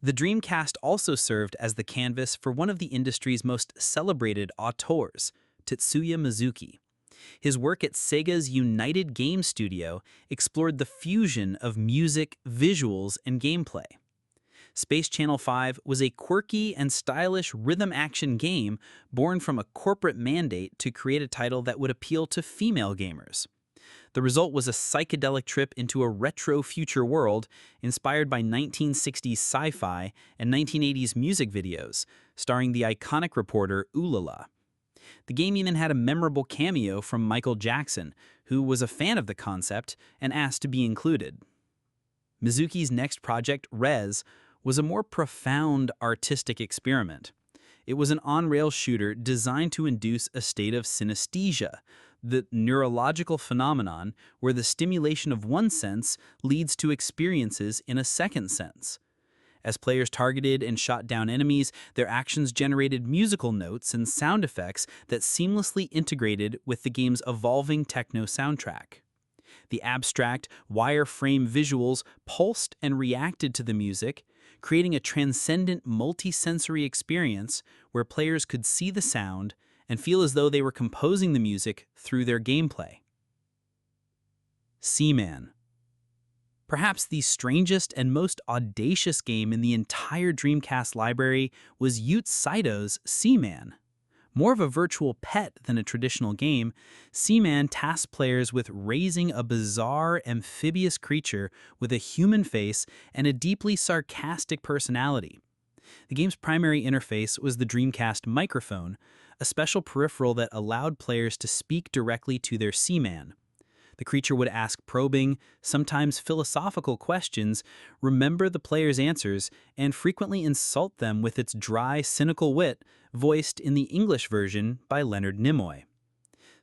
The Dreamcast also served as the canvas for one of the industry's most celebrated auteurs, Tetsuya Mizuki. His work at Sega's United Game Studio explored the fusion of music, visuals, and gameplay. Space Channel 5 was a quirky and stylish rhythm-action game born from a corporate mandate to create a title that would appeal to female gamers. The result was a psychedelic trip into a retro future world inspired by 1960s sci-fi and 1980s music videos, starring the iconic reporter Ulala. The game even had a memorable cameo from Michael Jackson, who was a fan of the concept and asked to be included. Mizuki's next project, Rez, was a more profound artistic experiment. It was an on-rails shooter designed to induce a state of synesthesia, the neurological phenomenon where the stimulation of one sense leads to experiences in a second sense. As players targeted and shot down enemies, their actions generated musical notes and sound effects that seamlessly integrated with the game's evolving techno soundtrack. The abstract, wireframe visuals pulsed and reacted to the music, creating a transcendent multi-sensory experience where players could see the sound and feel as though they were composing the music through their gameplay. Seaman. Perhaps the strangest and most audacious game in the entire Dreamcast library was Yute Saito's Seaman. More of a virtual pet than a traditional game, Seaman tasked players with raising a bizarre amphibious creature with a human face and a deeply sarcastic personality. The game's primary interface was the Dreamcast microphone, a special peripheral that allowed players to speak directly to their Seaman. The creature would ask probing, sometimes philosophical questions, remember the player's answers, and frequently insult them with its dry, cynical wit, voiced in the English version by Leonard Nimoy.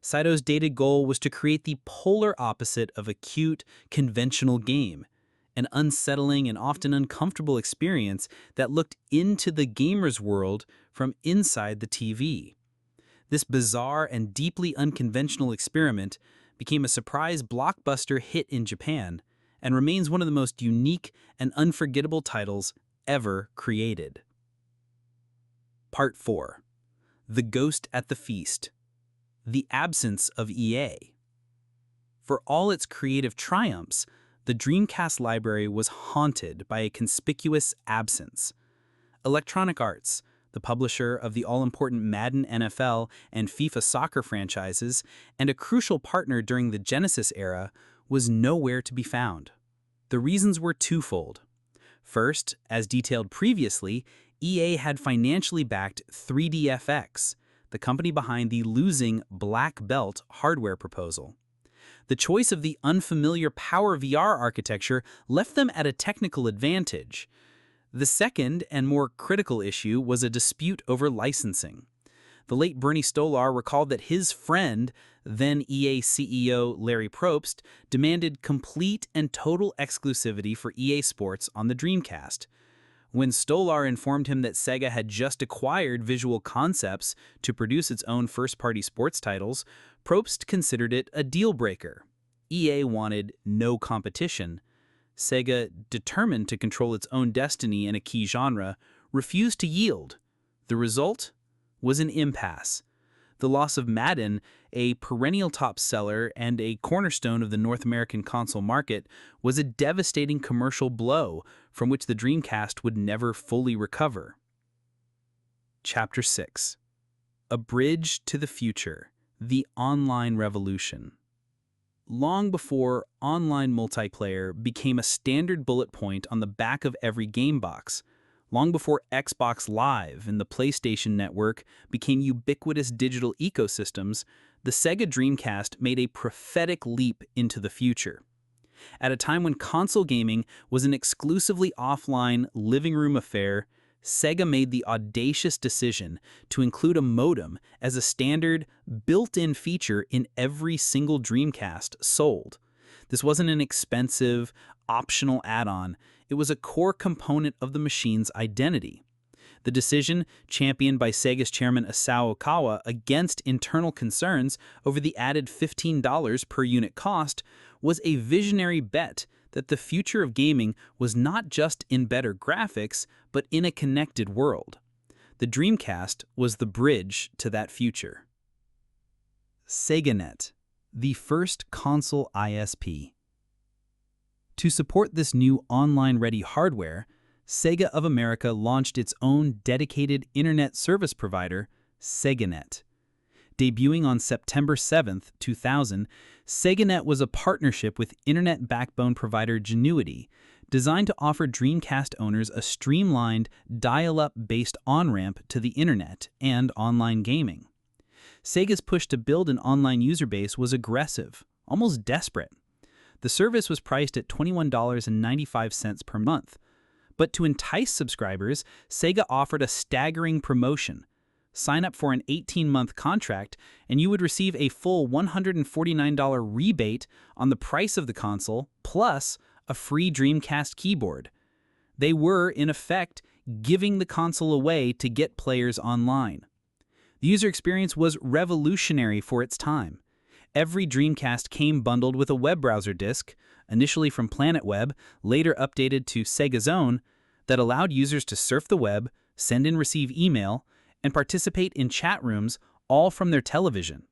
Saito's dated goal was to create the polar opposite of a cute, conventional game, an unsettling and often uncomfortable experience that looked into the gamer's world from inside the TV. This bizarre and deeply unconventional experiment became a surprise blockbuster hit in Japan and remains one of the most unique and unforgettable titles ever created. Part 4. The Ghost at the Feast. The absence of EA. For all its creative triumphs, the Dreamcast library was haunted by a conspicuous absence. Electronic Arts, the publisher of the all-important Madden NFL and FIFA soccer franchises, and a crucial partner during the Genesis era, was nowhere to be found. The reasons were twofold. First, as detailed previously, EA had financially backed 3DFX, the company behind the losing Black Belt hardware proposal. The choice of the unfamiliar Power VR architecture left them at a technical advantage. The second and more critical issue was a dispute over licensing. The late Bernie Stolar recalled that his friend, then EA CEO Larry Probst, demanded complete and total exclusivity for EA Sports on the Dreamcast. When Stolar informed him that Sega had just acquired Visual Concepts to produce its own first-party sports titles, Probst considered it a deal-breaker. EA wanted no competition. Sega, determined to control its own destiny in a key genre, refused to yield. The result was an impasse. The loss of Madden, a perennial top seller and a cornerstone of the North American console market, was a devastating commercial blow from which the Dreamcast would never fully recover. Chapter 6. A Bridge to the Future. The Online Revolution. Long before online multiplayer became a standard bullet point on the back of every game box, long before Xbox Live and the PlayStation Network became ubiquitous digital ecosystems, the Sega Dreamcast made a prophetic leap into the future. At a time when console gaming was an exclusively offline living room affair, Sega made the audacious decision to include a modem as a standard, built-in feature in every single Dreamcast sold. This wasn't an expensive, optional add-on. It was a core component of the machine's identity. The decision, championed by Sega's chairman Isao Okawa against internal concerns over the added $15 per unit cost, was a visionary bet that the future of gaming was not just in better graphics, but in a connected world. The Dreamcast was the bridge to that future. SegaNet, the first console ISP. To support this new online-ready hardware, Sega of America launched its own dedicated internet service provider, SegaNet. Debuting on September 7, 2000, SegaNet was a partnership with internet backbone provider Genuity, designed to offer Dreamcast owners a streamlined, dial-up based on-ramp to the internet and online gaming. Sega's push to build an online user base was aggressive, almost desperate. The service was priced at $21.95 per month. But to entice subscribers, Sega offered a staggering promotion. Sign up for an 18-month contract, and you would receive a full $149 rebate on the price of the console, plus a free Dreamcast keyboard. They were, in effect, giving the console away to get players online. The user experience was revolutionary for its time. Every Dreamcast came bundled with a web browser disk, initially from Planet Web, later updated to Sega Zone, that allowed users to surf the web, send and receive email, and participate in chat rooms, all from their television.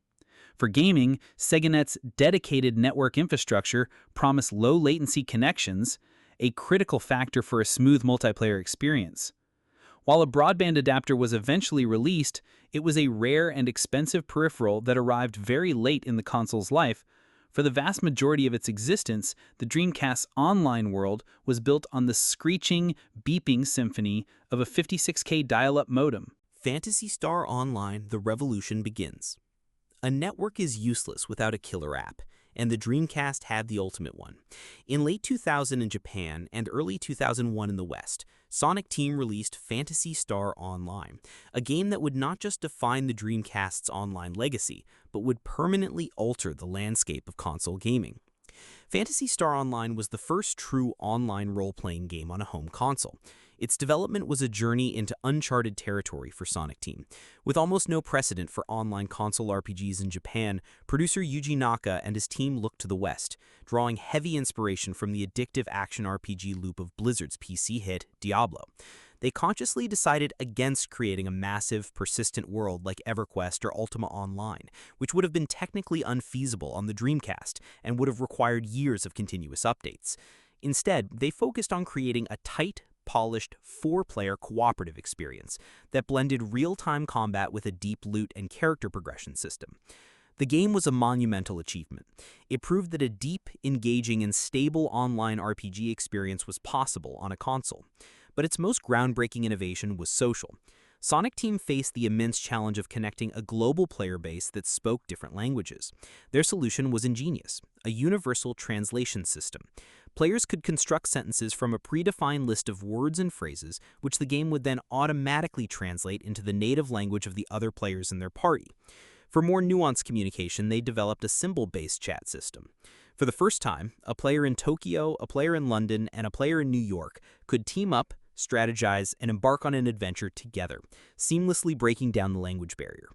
For gaming, SegaNet's dedicated network infrastructure promised low-latency connections, a critical factor for a smooth multiplayer experience. While a broadband adapter was eventually released, it was a rare and expensive peripheral that arrived very late in the console's life. For the vast majority of its existence, the Dreamcast's online world was built on the screeching, beeping symphony of a 56K dial-up modem. Phantasy Star Online, the revolution begins. A network is useless without a killer app, and the Dreamcast had the ultimate one. In late 2000 in Japan and early 2001 in the West, Sonic Team released Phantasy Star Online, a game that would not just define the Dreamcast's online legacy, but would permanently alter the landscape of console gaming. Phantasy Star Online was the first true online role-playing game on a home console. Its development was a journey into uncharted territory for Sonic Team. With almost no precedent for online console RPGs in Japan, producer Yuji Naka and his team looked to the West, drawing heavy inspiration from the addictive action RPG loop of Blizzard's PC hit, Diablo. They consciously decided against creating a massive, persistent world like EverQuest or Ultima Online, which would have been technically unfeasible on the Dreamcast and would have required years of continuous updates. Instead, they focused on creating a tight, polished, four-player cooperative experience that blended real-time combat with a deep loot and character progression system. The game was a monumental achievement. It proved that a deep, engaging, and stable online RPG experience was possible on a console. But its most groundbreaking innovation was social. Sonic Team faced the immense challenge of connecting a global player base that spoke different languages. Their solution was ingenious, a universal translation system. Players could construct sentences from a predefined list of words and phrases, which the game would then automatically translate into the native language of the other players in their party. For more nuanced communication, they developed a symbol-based chat system. For the first time, a player in Tokyo, a player in London, and a player in New York could team up, strategize, and embark on an adventure together, seamlessly breaking down the language barrier.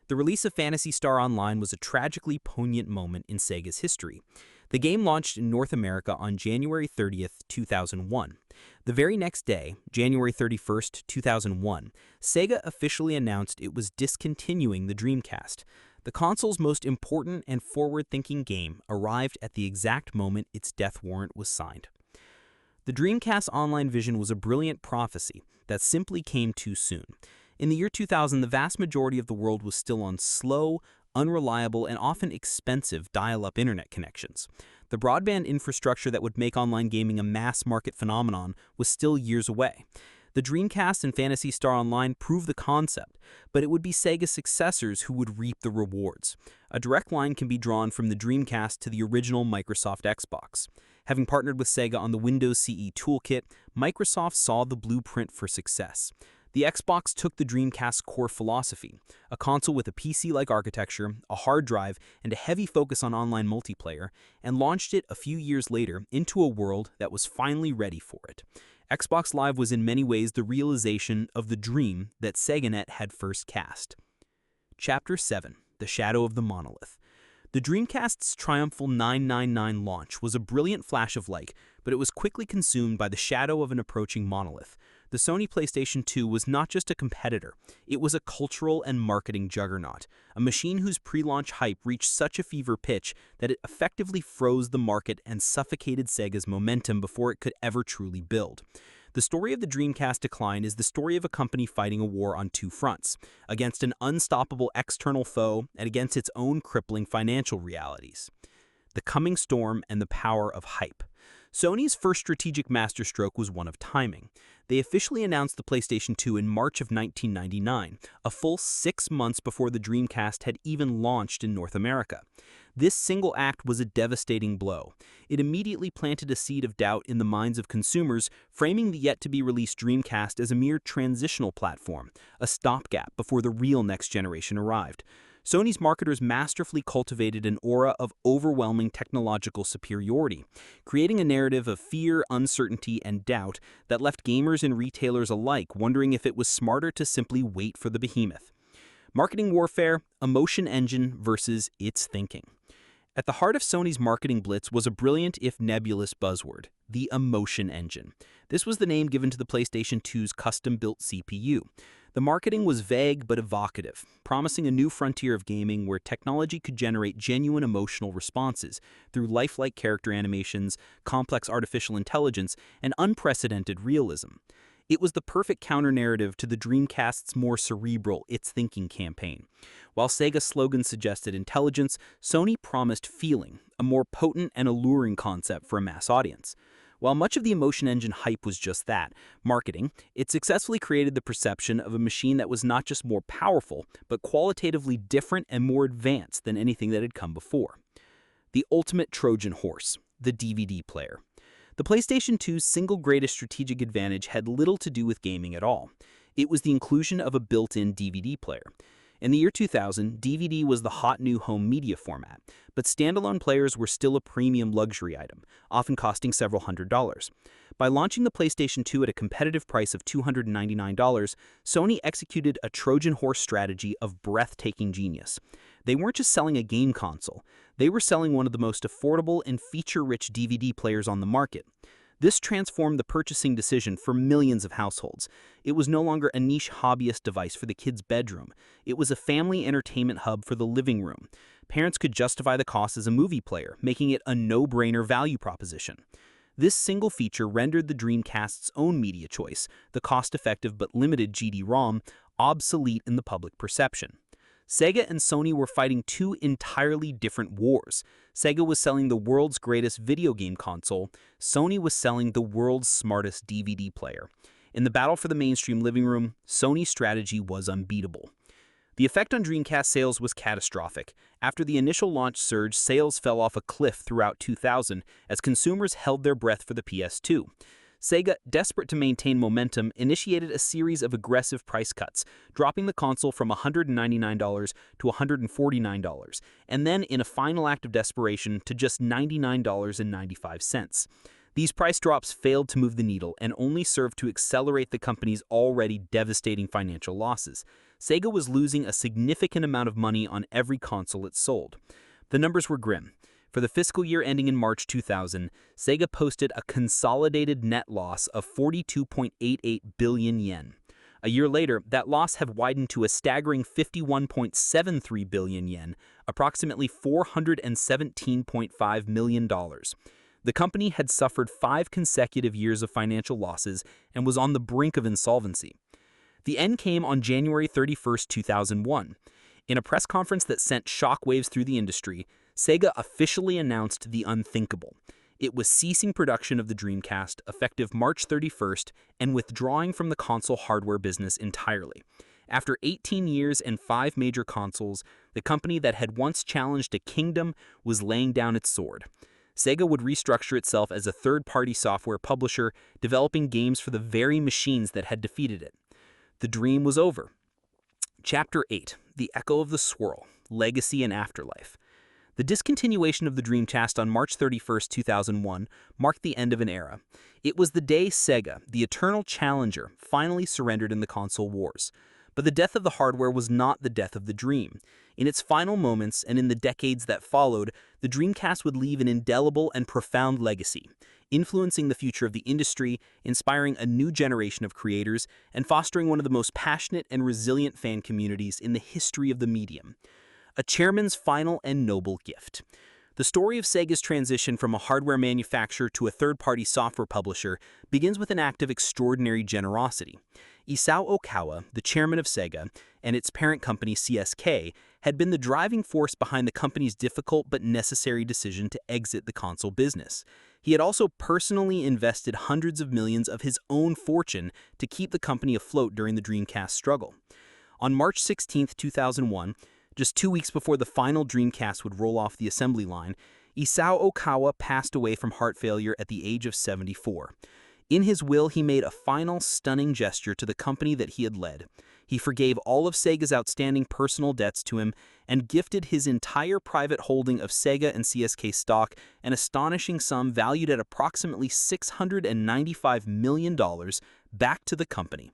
The release of Phantasy Star Online was a tragically poignant moment in Sega's history. The game launched in North America on January 30th, 2001. The very next day, January 31st, 2001, Sega officially announced it was discontinuing the Dreamcast. The console's most important and forward-thinking game arrived at the exact moment its death warrant was signed. The Dreamcast Online vision was a brilliant prophecy that simply came too soon. In the year 2000, the vast majority of the world was still on slow, unreliable, and often expensive dial-up internet connections. The broadband infrastructure that would make online gaming a mass-market phenomenon was still years away. The Dreamcast and Phantasy Star Online proved the concept, but it would be Sega's successors who would reap the rewards. A direct line can be drawn from the Dreamcast to the original Microsoft Xbox. Having partnered with Sega on the Windows CE toolkit, Microsoft saw the blueprint for success. The Xbox took the Dreamcast's core philosophy, a console with a PC-like architecture, a hard drive, and a heavy focus on online multiplayer, and launched it a few years later into a world that was finally ready for it. Xbox Live was in many ways the realization of the dream that SegaNet had first cast. Chapter 7: The Shadow of the Monolith. The Dreamcast's triumphal 999 launch was a brilliant flash of light, but it was quickly consumed by the shadow of an approaching monolith. The Sony PlayStation 2 was not just a competitor, it was a cultural and marketing juggernaut, a machine whose pre-launch hype reached such a fever pitch that it effectively froze the market and suffocated Sega's momentum before it could ever truly build. The story of the Dreamcast decline is the story of a company fighting a war on two fronts, against an unstoppable external foe and against its own crippling financial realities. The coming storm and the power of hype. Sony's first strategic masterstroke was one of timing. They officially announced the PlayStation 2 in March of 1999, a full 6 months before the Dreamcast had even launched in North America. This single act was a devastating blow. It immediately planted a seed of doubt in the minds of consumers, framing the yet-to-be-released Dreamcast as a mere transitional platform, a stopgap before the real next generation arrived. Sony's marketers masterfully cultivated an aura of overwhelming technological superiority, creating a narrative of fear, uncertainty, and doubt that left gamers and retailers alike wondering if it was smarter to simply wait for the behemoth. Marketing warfare, emotion engine versus its thinking. At the heart of Sony's marketing blitz was a brilliant if nebulous buzzword, the emotion engine. This was the name given to the PlayStation 2's custom-built CPU. The marketing was vague but evocative, promising a new frontier of gaming where technology could generate genuine emotional responses through lifelike character animations, complex artificial intelligence, and unprecedented realism. It was the perfect counter-narrative to the Dreamcast's more cerebral It's Thinking campaign. While Sega's slogan suggested intelligence, Sony promised feeling, a more potent and alluring concept for a mass audience. While much of the Emotion Engine hype was just that, marketing, it successfully created the perception of a machine that was not just more powerful, but qualitatively different and more advanced than anything that had come before. The ultimate Trojan horse, the DVD player. The PlayStation 2's single greatest strategic advantage had little to do with gaming at all. It was the inclusion of a built-in DVD player. In the year 2000, DVD was the hot new home media format, but standalone players were still a premium luxury item, often costing several $100s. By launching the PlayStation 2 at a competitive price of $299, Sony executed a Trojan horse strategy of breathtaking genius. They weren't just selling a game console, they were selling one of the most affordable and feature-rich DVD players on the market. This transformed the purchasing decision for millions of households. It was no longer a niche hobbyist device for the kid's bedroom. It was a family entertainment hub for the living room. Parents could justify the cost as a movie player, making it a no-brainer value proposition. This single feature rendered the Dreamcast's own media choice, the cost-effective but limited GD-ROM, obsolete in the public perception. Sega and Sony were fighting two entirely different wars. Sega was selling the world's greatest video game console. Sony was selling the world's smartest DVD player. In the battle for the mainstream living room, Sony's strategy was unbeatable. The effect on Dreamcast sales was catastrophic. After the initial launch surge, sales fell off a cliff throughout 2000 as consumers held their breath for the PS2. Sega, desperate to maintain momentum, initiated a series of aggressive price cuts, dropping the console from $199 to $149, and then, in a final act of desperation, to just $99.95. These price drops failed to move the needle and only served to accelerate the company's already devastating financial losses. Sega was losing a significant amount of money on every console it sold. The numbers were grim. For the fiscal year ending in March 2000, Sega posted a consolidated net loss of 42.88 billion yen. A year later, that loss had widened to a staggering 51.73 billion yen, approximately $417.5 million. The company had suffered 5 consecutive years of financial losses and was on the brink of insolvency. The end came on January 31, 2001. In a press conference that sent shockwaves through the industry, Sega officially announced the unthinkable. It was ceasing production of the Dreamcast effective March 31st and withdrawing from the console hardware business entirely. After 18 years and 5 major consoles, the company that had once challenged a kingdom was laying down its sword. Sega would restructure itself as a third-party software publisher, developing games for the very machines that had defeated it. The dream was over. Chapter 8, The Echo of the Swirl, Legacy and Afterlife. The discontinuation of the Dreamcast on March 31, 2001, marked the end of an era. It was the day Sega, the eternal challenger, finally surrendered in the console wars. But the death of the hardware was not the death of the dream. In its final moments and in the decades that followed, the Dreamcast would leave an indelible and profound legacy, influencing the future of the industry, inspiring a new generation of creators, and fostering one of the most passionate and resilient fan communities in the history of the medium. A chairman's final and noble gift. The story of Sega's transition from a hardware manufacturer to a third-party software publisher begins with an act of extraordinary generosity. Isao Okawa, the chairman of Sega, and its parent company CSK, had been the driving force behind the company's difficult but necessary decision to exit the console business. He had also personally invested hundreds of millions of his own fortune to keep the company afloat during the Dreamcast struggle. On March 16, 2001, just 2 weeks before the final Dreamcast would roll off the assembly line, Isao Okawa passed away from heart failure at the age of 74. In his will, he made a final, stunning gesture to the company that he had led. He forgave all of Sega's outstanding personal debts to him and gifted his entire private holding of Sega and CSK stock, an astonishing sum valued at approximately $695 million, back to the company.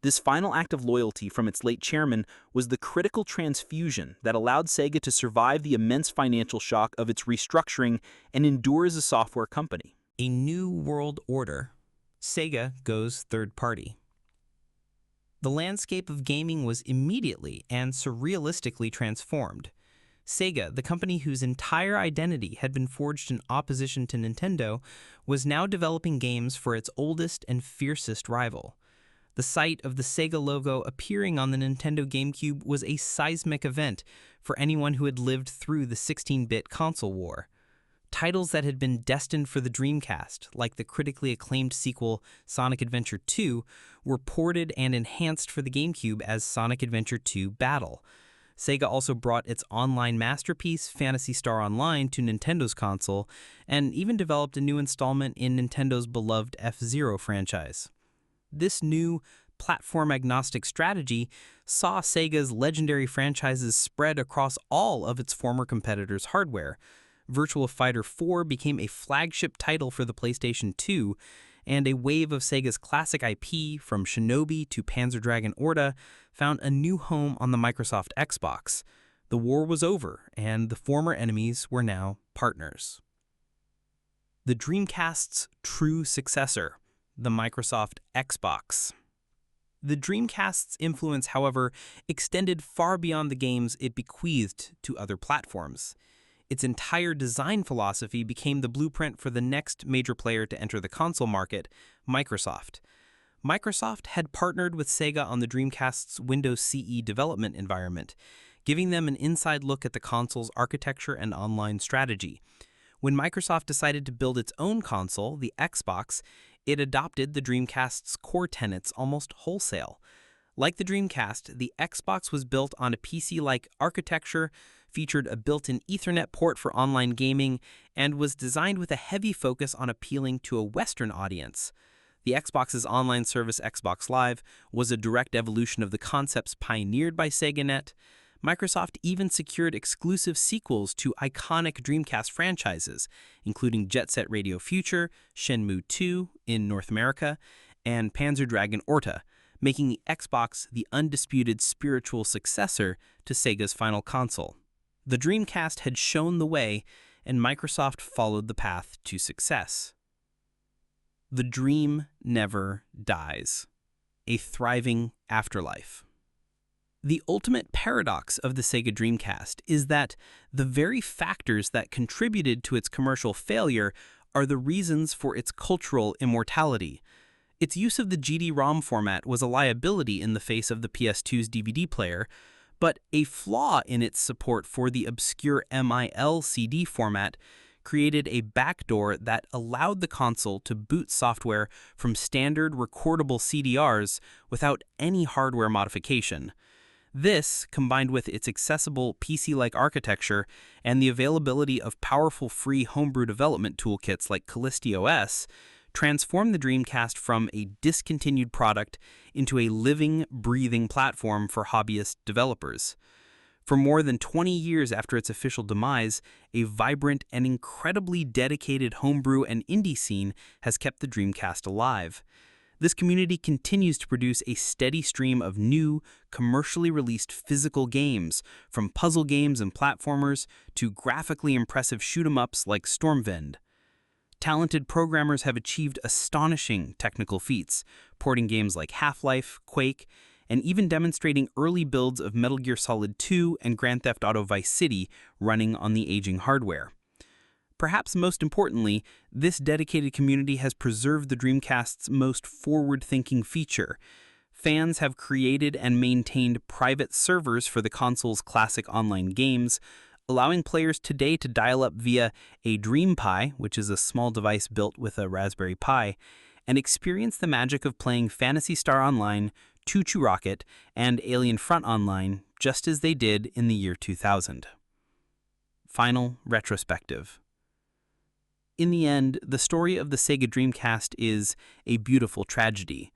This final act of loyalty from its late chairman was the critical transfusion that allowed Sega to survive the immense financial shock of its restructuring and endure as a software company. A new world order. Sega goes third party. The landscape of gaming was immediately and surrealistically transformed. Sega, the company whose entire identity had been forged in opposition to Nintendo, was now developing games for its oldest and fiercest rival. The sight of the Sega logo appearing on the Nintendo GameCube was a seismic event for anyone who had lived through the 16-bit console war. Titles that had been destined for the Dreamcast, like the critically acclaimed sequel Sonic Adventure 2, were ported and enhanced for the GameCube as Sonic Adventure 2 Battle. Sega also brought its online masterpiece, Phantasy Star Online, to Nintendo's console, and even developed a new installment in Nintendo's beloved F-Zero franchise. This new, platform-agnostic strategy saw Sega's legendary franchises spread across all of its former competitors' hardware. Virtua Fighter 4 became a flagship title for the PlayStation 2, and a wave of Sega's classic IP, from Shinobi to Panzer Dragon Orta, found a new home on the Microsoft Xbox. The war was over, and the former enemies were now partners. The Dreamcast's true successor, the Microsoft Xbox. The Dreamcast's influence, however, extended far beyond the games it bequeathed to other platforms. Its entire design philosophy became the blueprint for the next major player to enter the console market, Microsoft. Microsoft had partnered with Sega on the Dreamcast's Windows CE development environment, giving them an inside look at the console's architecture and online strategy. When Microsoft decided to build its own console, the Xbox, it adopted the Dreamcast's core tenets almost wholesale. Like the Dreamcast, the Xbox was built on a PC-like architecture, featured a built-in Ethernet port for online gaming, and was designed with a heavy focus on appealing to a Western audience. The Xbox's online service, Xbox Live, was a direct evolution of the concepts pioneered by SegaNet. Microsoft even secured exclusive sequels to iconic Dreamcast franchises, including Jet Set Radio Future, Shenmue 2 in North America, and Panzer Dragon Orta, making the Xbox the undisputed spiritual successor to Sega's final console. The Dreamcast had shown the way, and Microsoft followed the path to success. The dream never dies. A thriving afterlife. The ultimate paradox of the Sega Dreamcast is that the very factors that contributed to its commercial failure are the reasons for its cultural immortality. Its use of the GD-ROM format was a liability in the face of the PS2's DVD player, but a flaw in its support for the obscure MIL CD format created a backdoor that allowed the console to boot software from standard recordable CDRs without any hardware modification. This, combined with its accessible PC-like architecture and the availability of powerful free homebrew development toolkits like CallistiOS, transformed the Dreamcast from a discontinued product into a living, breathing platform for hobbyist developers. For more than 20 years after its official demise, a vibrant and incredibly dedicated homebrew and indie scene has kept the Dreamcast alive. This community continues to produce a steady stream of new, commercially released physical games, from puzzle games and platformers to graphically impressive shoot-'em-ups like Stormwind. Talented programmers have achieved astonishing technical feats, porting games like Half-Life, Quake, and even demonstrating early builds of Metal Gear Solid 2 and Grand Theft Auto Vice City running on the aging hardware. Perhaps most importantly, this dedicated community has preserved the Dreamcast's most forward-thinking feature. Fans have created and maintained private servers for the console's classic online games, allowing players today to dial up via a DreamPi, which is a small device built with a Raspberry Pi, and experience the magic of playing Phantasy Star Online, Choo Choo Rocket, and Alien Front Online, just as they did in the year 2000. Final retrospective. In the end, the story of the Sega Dreamcast is a beautiful tragedy.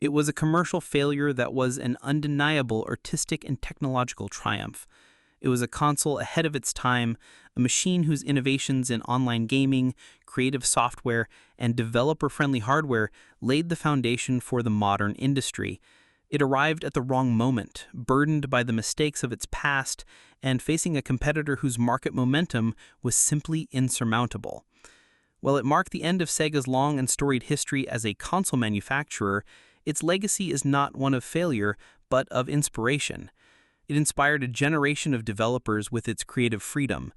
It was a commercial failure that was an undeniable artistic and technological triumph. It was a console ahead of its time, a machine whose innovations in online gaming, creative software, and developer-friendly hardware laid the foundation for the modern industry. It arrived at the wrong moment, burdened by the mistakes of its past, and facing a competitor whose market momentum was simply insurmountable. While it marked the end of Sega's long and storied history as a console manufacturer, its legacy is not one of failure, but of inspiration. It inspired a generation of developers with its creative freedom.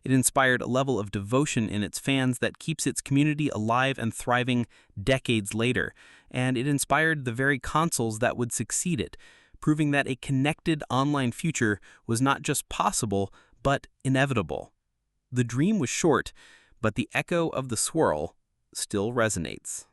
It inspired a level of devotion in its fans that keeps its community alive and thriving decades later, and it inspired the very consoles that would succeed it, proving that a connected online future was not just possible, but inevitable. The dream was short, but the echo of the swirl still resonates.